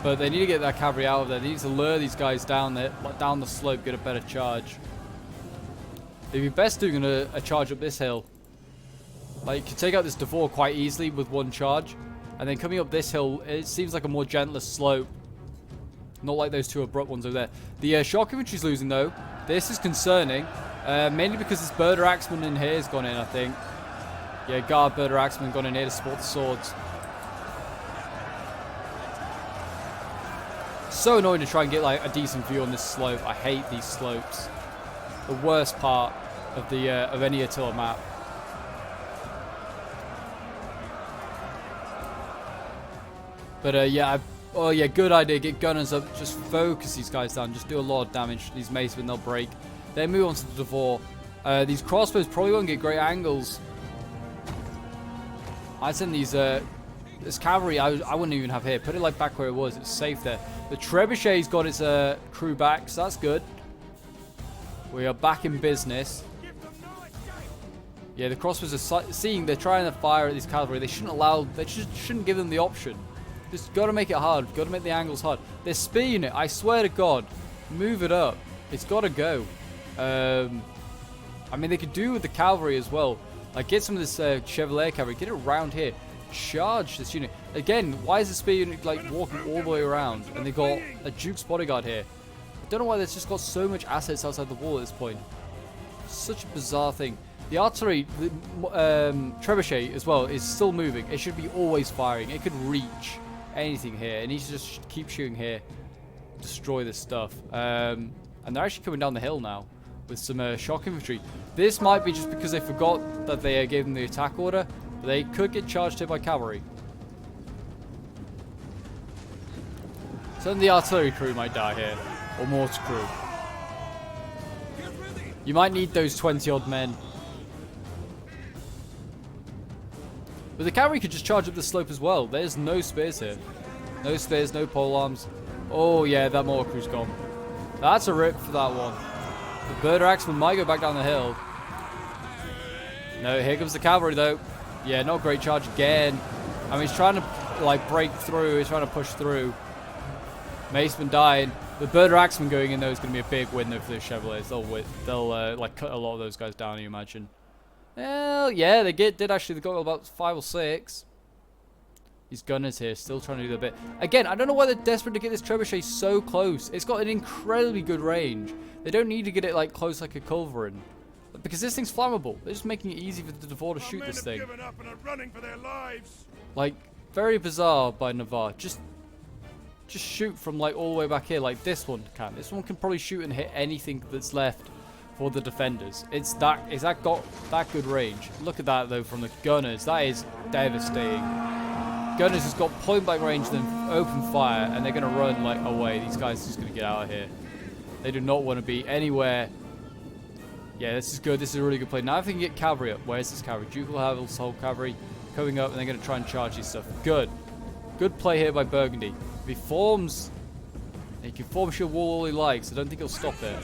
but they need to get that cavalry out of there. They need to lure these guys down the slope, get a better charge. They'd be best doing a charge up this hill. Like, you could take out this Devore quite easily with one charge, and then coming up this hill, it seems like a more gentler slope. Not like those two abrupt ones over there. The shock infantry's losing, though. This is concerning, mainly because this Birder Axeman in here has gone in, I think. Yeah, guard Birder Axeman gone in here to support the swords. So annoying to try and get like a decent view on this slope. I hate these slopes. The worst part of the of any Attila map. But yeah, oh yeah, good idea. Get gunners up. Just focus these guys down. Just do a lot of damage. These macemen, they'll break. Then move on to the Devore. These crossbows probably won't get great angles. I'd send these this cavalry. I wouldn't even have here. Put it like back where it was. It's safe there. The trebuchet's got its crew back, so that's good. We are back in business. Yeah, the crossbows are seeing they're trying to fire at these cavalry. They shouldn't allow. They shouldn't give them the option. Just got to make it hard. Got to make the angles hard. This spear unit, I swear to God, move it up. It's got to go. I mean, they could do with the cavalry as well. Like, get some of this Chevalier cavalry. Get it around here. Charge this unit. Again, why is the spear unit, like, walking all the way around? And they got a Duke's bodyguard here. I don't know why they've just got so much assets outside the wall at this point. Such a bizarre thing. The artillery, the trebuchet as well, is still moving. It should be always firing. It could reach anything here. It needs to just keep shooting here. Destroy this stuff. And they're actually coming down the hill now with some shock infantry. This might be just because they forgot that they gave them the attack order, but they could get charged here by cavalry. So then the artillery crew might die here, or mortar crew. You might need those 20 odd men. But the cavalry could just charge up the slope as well. There's no spears here. No spears, no pole arms. Oh yeah, that mortar crew's gone. That's a rip for that one. The Birder Axeman might go back down the hill. No, here comes the cavalry though. Yeah, not a great charge again. I mean, he's trying to like break through. He's trying to push through. Maceman dying. The Birder Axeman going in though is going to be a big win though for the Chevaliers. They'll like cut a lot of those guys down, you imagine. Well, yeah, they did actually. They got about 5 or 6. These gunners here still trying to do their bit. Again, I don't know why they're desperate to get this trebuchet so close. It's got an incredibly good range. They don't need to get it like close like a culverin, because this thing's flammable. They're just making it easy for the Devore to shoot this thing. Given up and are running for their lives. Like, very bizarre by Navarre. Just shoot from like all the way back here, like this one can. This one can probably shoot and hit anything that's left for the defenders. It's got that good range. Look at that though from the gunners. That is devastating. Gunners has got point blank range, then open fire, and they're gonna run like away. These guys are just gonna get out of here. They do not want to be anywhere. Yeah, this is good. This is a really good play. Now if we can get cavalry up. Where's this cavalry? Ducal Household cavalry coming up, and they're gonna try and charge this stuff. Good. Good play here by Burgundy. If he forms, he can form shield wall all he likes. I don't think he'll stop it.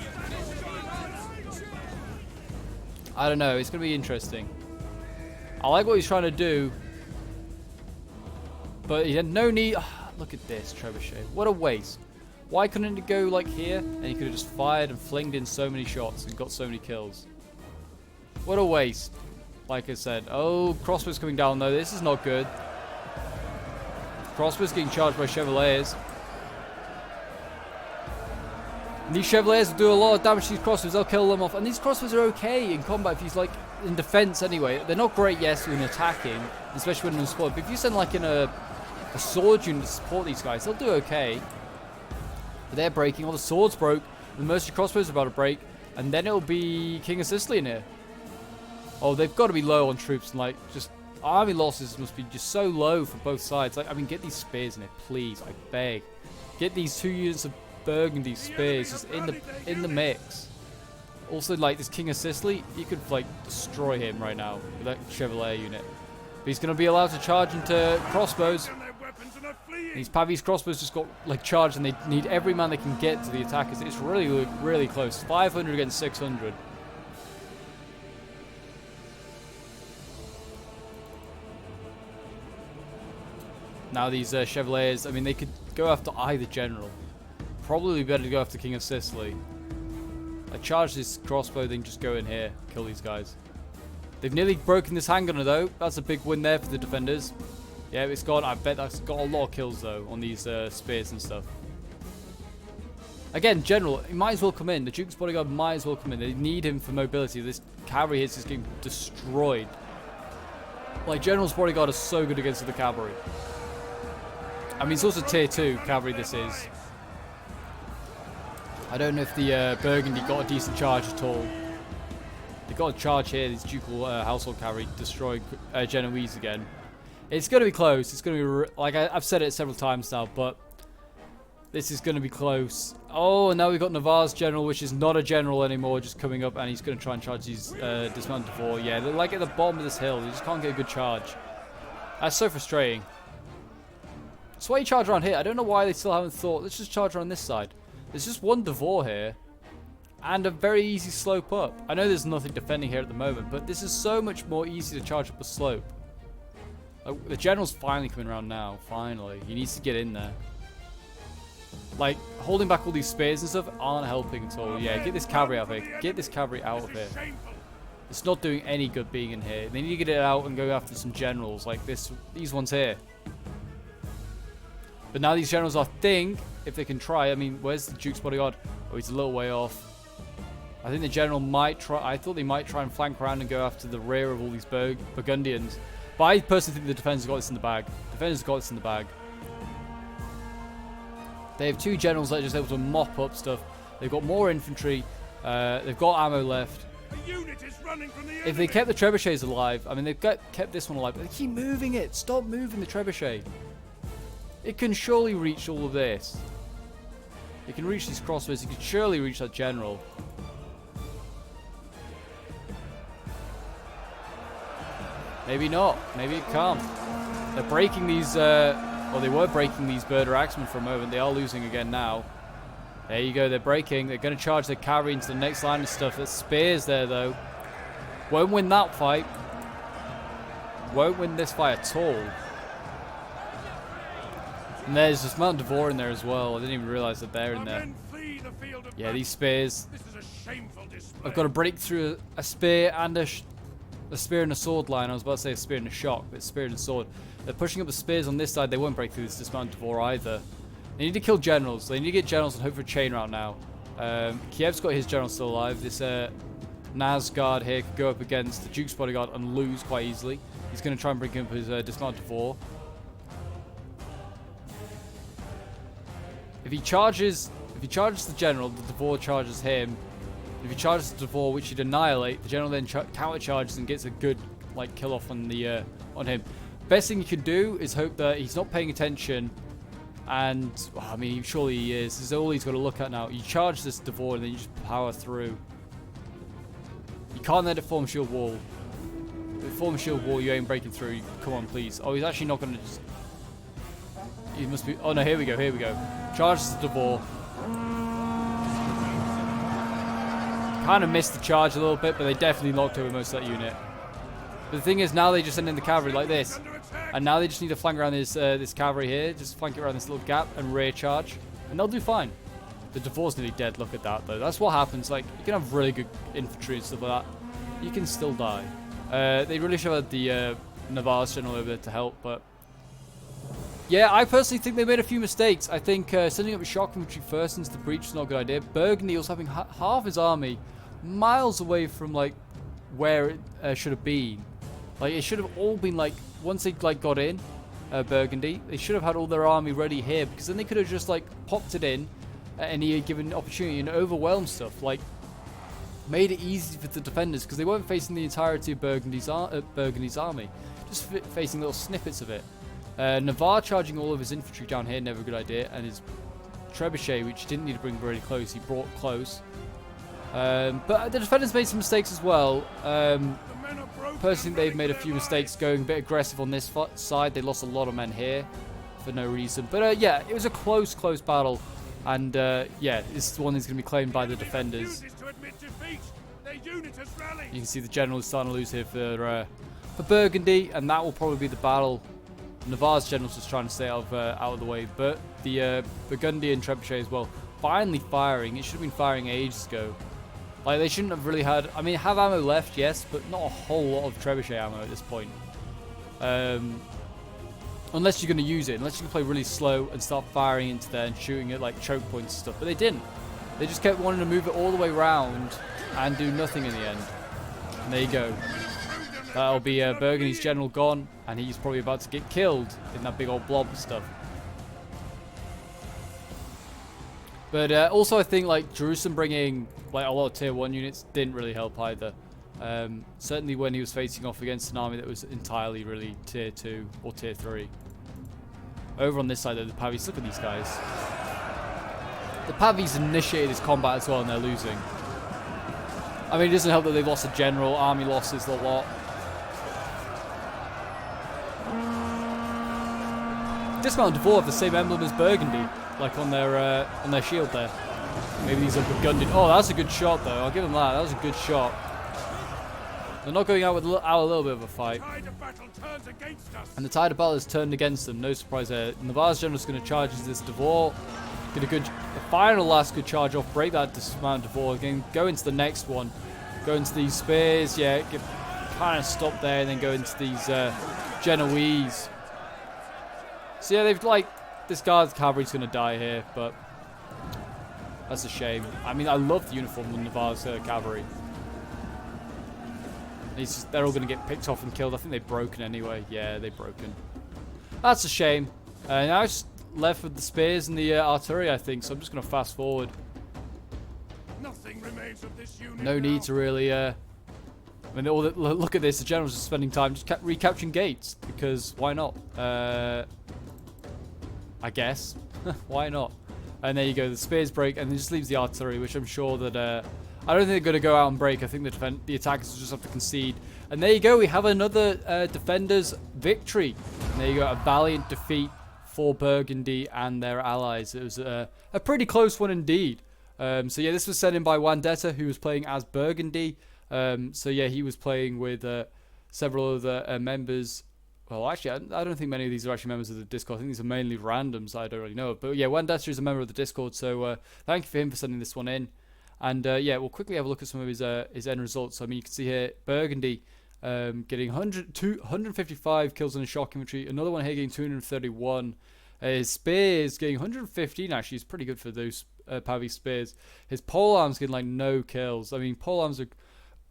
I don't know. It's going to be interesting. I like what he's trying to do. But he had no need... look at this trebuchet. What a waste. Why couldn't it go like here? And he could have just fired and flinged in so many shots and got so many kills. What a waste. Like I said. Oh, crossbows coming down though. This is not good. Crossbows getting charged by Chevaliers. And these Chevaliers will do a lot of damage to these crossbows. They'll kill them off. And these crossbows are okay in combat if he's like in defense anyway. They're not great, yes, when attacking, especially when they're sport. But if you send like in a sword unit to support these guys, they'll do okay. But they're breaking. All the swords broke. The mercenary crossbows are about to break. And then it'll be King of Sicily in here. Oh, they've got to be low on troops. And like, just army losses must be just so low for both sides. Like, I mean, get these spears in it, please. I beg. Get these 2 units of Burgundy spears just in the mix. Also, like, this King of Sicily, you could, like, destroy him right now with that Chevalier unit. But he's going to be allowed to charge into crossbows. These Pavese crossbows just got like charged, and they need every man they can get to the attackers. It's really, really close. 500 against 600. Now these Chevaliers, I mean, they could go after either general. Probably better to go after King of Sicily. I charge this crossbow, then just go in here, kill these guys. They've nearly broken this handgunner though. That's a big win there for the defenders. Yeah, it's got, I bet that's got a lot of kills though on these spears and stuff. Again, general, he might as well come in. The Duke's bodyguard might as well come in. They need him for mobility. This cavalry here is just getting destroyed. Like, General's bodyguard is so good against the cavalry. I mean, it's also tier 2 cavalry this is. I don't know if the Burgundy got a decent charge at all. They got a charge here, these ducal household cavalry destroying Genoese again. It's going to be close. It's going to be, like I've said it several times now, but this is going to be close. Oh, and now we've got Navarre's general, which is not a general anymore, just coming up, and he's going to try and charge these dismounted for. Yeah, they're like at the bottom of this hill. They just can't get a good charge. That's so frustrating. That's why you charge around here. I don't know why they still haven't thought. Let's just charge around this side. There's just one Devore here, and a very easy slope up. I know there's nothing defending here at the moment, but this is so much more easy to charge up a slope. The general's finally coming around now. Finally. He needs to get in there. Like, holding back all these spears and stuff aren't helping at all. Yeah, get this cavalry out of here. Get this cavalry out of here. It's not doing any good being in here. They need to get it out and go after some generals like these ones here. But now these generals, I think, if they can try, I mean, where's the Duke's bodyguard? Oh, he's a little way off. I think the general might try. I thought they might try and flank around and go after the rear of all these Burgundians. But I personally think the defenders got this in the bag. Defenders got this in the bag. They have 2 generals that are just able to mop up stuff. They've got more infantry. They've got ammo left. If they kept the trebuchets alive, I mean, they've kept this one alive, but they keep moving it. Stop moving the trebuchet. It can surely reach all of this. It can reach these crossbows. It can surely reach that general. Maybe not. Maybe it can't. They're breaking these, well, they were breaking these Birder Axemen for a moment. They are losing again now. There you go. They're breaking. They're going to charge their cavalry into the next line of stuff. There's spears there, though. Won't win that fight. Won't win this fight at all. And there's this Mount Devore in there as well. I didn't even realize that they're in there. Yeah, these spears. I've got to break through a spear and a spear and a sword line. I was about to say a spear and a shock, but it's spear and a sword. They're pushing up the spears on this side. They won't break through this dismounted Devore either. They need to kill generals. They need to get generals and hope for a chain round now. Kiev's got his general still alive. This Nazgard here could go up against the Duke's bodyguard and lose quite easily. He's going to try and bring up his dismounted Devore. If he charges the general, the Devore charges him. If he charges the Devore, which he'd annihilate, the general then counter charges and gets a good like kill off on the on him. Best thing you can do is hope that he's not paying attention, and well, I mean, surely he is. This is all he's got to look at now. You charge this Devore and then you just power through. You can't let it form a shield wall. If it forms a shield wall, you ain't breaking through. Come on, please. Oh, he's actually not going to just. He must be. Oh no, here we go. Here we go. Charges the Devore. kind of missed the charge a little bit, but they definitely knocked over most of that unit. But the thing is, now they just send in the cavalry like this. And now they just need to flank around this this cavalry here. Just flank it around this little gap and rear charge. And they'll do fine. The Devore's nearly dead. Look at that, though. That's what happens. Like, you can have really good infantry and stuff like that. You can still die. They really should have had the Navarre's general over there to help, but... Yeah, I personally think they made a few mistakes. I think sending up shock infantry first into the breach is not a good idea. Burgundy was having half his army miles away from, like, where it should have been. Like, it should have all been, like, once they, like, got in, Burgundy, they should have had all their army ready here, because then they could have just, like, popped it in at any given opportunity and overwhelmed stuff. Like, made it easy for the defenders, because they weren't facing the entirety of Burgundy's army, just facing little snippets of it. Navarre charging all of his infantry down here, never a good idea, and his trebuchet, which he didn't need to bring very close, he brought close. But the defenders made some mistakes as well. Personally, they've made a few mistakes going a bit aggressive on this side. They lost a lot of men here for no reason. But yeah, it was a close battle. And yeah, this one is going to be claimed by the defenders. You can see the general is starting to lose here for Burgundy, and that will probably be the battle. Navarre's general's just trying to stay out of the way, but the Burgundian trebuchet as well, finally firing. It should have been firing ages ago. Like, they shouldn't have really had... I mean, have ammo left, yes, but not a whole lot of trebuchet ammo at this point. Unless you're going to use it. Unless you can play really slow and start firing into there and shooting at, like, choke points and stuff. But they didn't. They just kept wanting to move it all the way around and do nothing in the end. And there you go. That'll be Burgundy's general gone, and he's probably about to get killed in that big old blob of stuff. But also, I think, like, Jerusalem bringing, like, a lot of tier 1 units didn't really help either. Certainly when he was facing off against an army that was entirely really tier 2 or tier 3. Over on this side of the Pavis, look at these guys. The Pavis initiated this combat as well, and they're losing. I mean, it doesn't help that they've lost a general, army losses a lot. Dismount and Devore have the same emblem as Burgundy, like on their shield there. Maybe these are Burgundian. Oh, that's a good shot though. I'll give them that. That was a good shot. They're not going out with a little bit of a fight. And the tide of battle has turned against them. No surprise there. Navarre's general's going to charge as this Devore. Get a final last good charge off. Break that dismount Devore again. Go into the next one. Go into these spears. Yeah, kind of stop there and then go into these Genoese. So yeah, they've like this guy's cavalry's going to die here, but that's a shame. I mean, I love the uniform of Navarre's cavalry. They're all going to get picked off and killed. I think they've broken anyway. Yeah, they've broken. That's a shame. Now it's left with the spears and the artillery, I think. So I'm just going to fast forward. Nothing remains of this unit no need to really. I mean, look at this. The generals are spending time just recapturing gates because why not? I guess. Why not? And there you go. The spears break, and it just leaves the artillery, which I'm sure that I don't think they're going to go out and break. I think the attackers will just have to concede. And there you go. We have another defenders victory. And there you go. A valiant defeat for Burgundy and their allies. It was a pretty close one indeed. So yeah, this was sent in by Wandetta, who was playing as Burgundy. So yeah, he was playing with several other members. Well, actually, I don't think many of these are actually members of the Discord. I think these are mainly randoms I don't really know. But yeah, Wandetta is a member of the Discord, so thank you for him for sending this one in. And yeah, we'll quickly have a look at some of his end results. So, I mean, you can see here, Burgundy getting 155 kills in his shock infantry. Another one here getting 231. His spears getting 115, actually. Is pretty good for those Pavi spears. His pole arms getting like no kills. I mean, pole arms are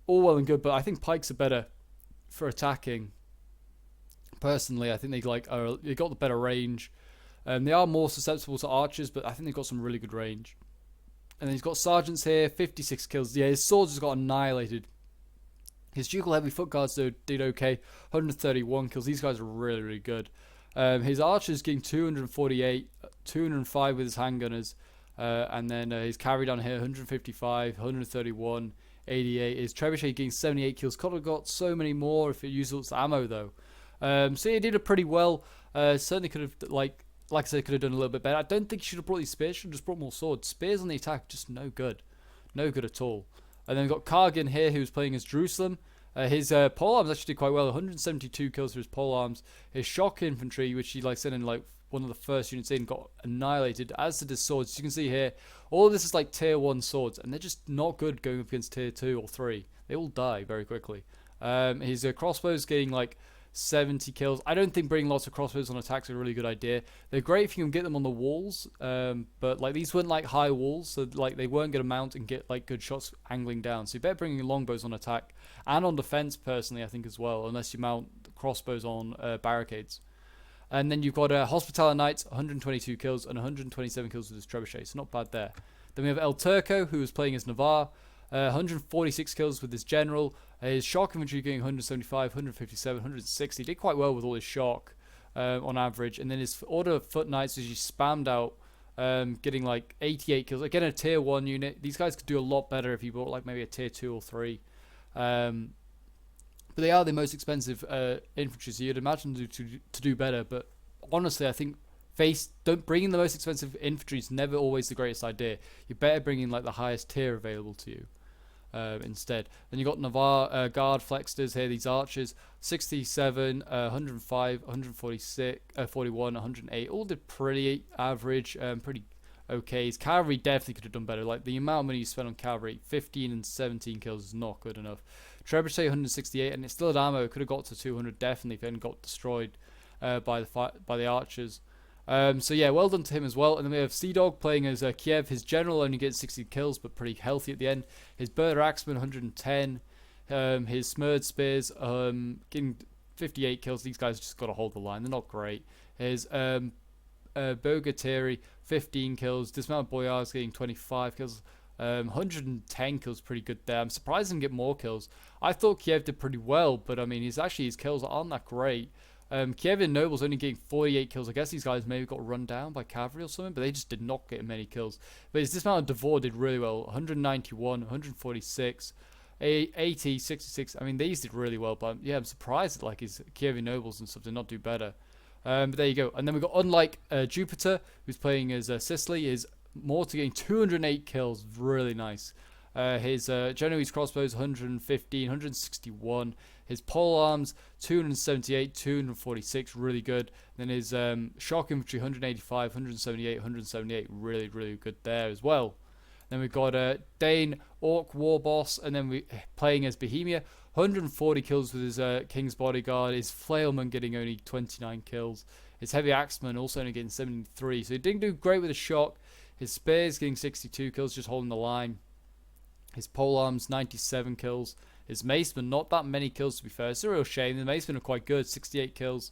all well and good, but I think pikes are better for attacking. Personally, I think they got the better range. They are more susceptible to archers, but I think they've got some really good range. And then he's got sergeants here, 56 kills. Yeah, his swords just got annihilated. His ducal heavy foot guards though did okay, 131 kills. These guys are really, really good. His archers getting 248, 205 with his handgunners, and then his cavalry down here 155, 131, 88. His trebuchet getting 78 kills. Could have got so many more if it used its ammo though. So he did it pretty well. Certainly could have like I said, could have done a little bit better. I don't think he should have brought these spears. Should have just brought more swords. Spears on the attack, just no good. No good at all. And then we've got Kargan here, who's playing as Jerusalem. His pole arms actually did quite well, 172 kills for his pole arms. His shock infantry, which he sent in one of the first units in, got annihilated, as did his swords. As you can see here, all of this is tier 1 swords, and they're just not good going up against tier 2 or 3. They all die very quickly. His crossbows getting 70 kills. I don't think bringing lots of crossbows on attacks is a really good idea. They're great if you can get them on the walls, but these weren't high walls, so they weren't going to mount and get good shots angling down. So you better bring longbows on attack and on defense, personally, I think, as well, unless you mount crossbows on barricades. And then you've got Hospitaller Knights, 122 kills and 127 kills with his trebuchet, so not bad there. Then we have El Turco, who is playing as Navarre, 146 kills with his general. His shock infantry getting 175, 157, 160. Did quite well with all his shock on average. And then his Order of Foot Knights, as you spammed out, getting 88 kills. Again, a tier 1 unit. These guys could do a lot better if you bought maybe a tier 2 or 3. But they are the most expensive infantry, so you'd imagine them to do better. But honestly, I think don't bring in the most expensive infantry is never always the greatest idea. You better bring in the highest tier available to you instead. Then you got Navarre guard flextors here, these archers, 67, 105, 146, 41, 108. All did pretty average, pretty okay. His cavalry definitely could have done better. The amount of money you spent on cavalry, 15 and 17 kills is not good enough. Trebuchet 168, and it still had ammo. It could have got to 200 definitely if it hadn't got destroyed by the archers. So yeah, well done to him as well. And then we have Sea Dog playing as Kiev. His general only gets 60 kills, but pretty healthy at the end. His Bird Axeman 110. His Smurd Spears getting 58 kills. These guys just got to hold the line. They're not great. His Bogateri 15 kills. Dismounted Boyars getting 25 kills. 110 kills, pretty good there. I'm surprised he didn't get more kills. I thought Kiev did pretty well, but I mean, his kills aren't that great. Kievan Noble's only getting 48 kills. I guess these guys maybe got run down by cavalry or something, but they just did not get many kills. But his dismounted Devore did really well. 191, 146, 80, 66. I mean, these did really well, but yeah, I'm surprised that his Kievan Nobles and stuff did not do better. But there you go. And then we got, unlike Jupiter, who's playing as Sicily, is Mortar getting 208 kills. Really nice. His Genoese crossbows 115, 161. His pole arms 278, 246, really good. Then his shock infantry 185, 178, 178, really, really good there as well. Then we've got Dane Orc War Boss, and then we playing as Bohemia, 140 kills with his King's Bodyguard. His Flailman getting only 29 kills. His Heavy Axeman also only getting 73. So he didn't do great with his shock. His Spears getting 62 kills, just holding the line. His polearms 97 kills. His Macemen, not that many kills to be fair. It's a real shame. The Macemen are quite good, 68 kills.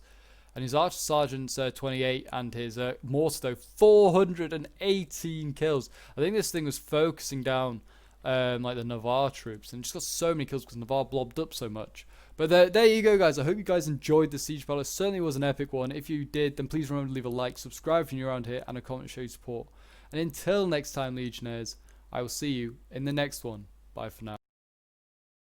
And his Archer Sergeant's 28, and his Mortar though 418 kills. I think this thing was focusing down the Navarre troops, and just got so many kills because Navarre blobbed up so much. But there you go, guys. I hope you guys enjoyed the siege battle. It certainly was an epic one. If you did, then please remember to leave a like, subscribe if you're new around here, and a comment to show your support. And until next time, Legionnaires, I will see you in the next one. Bye for now.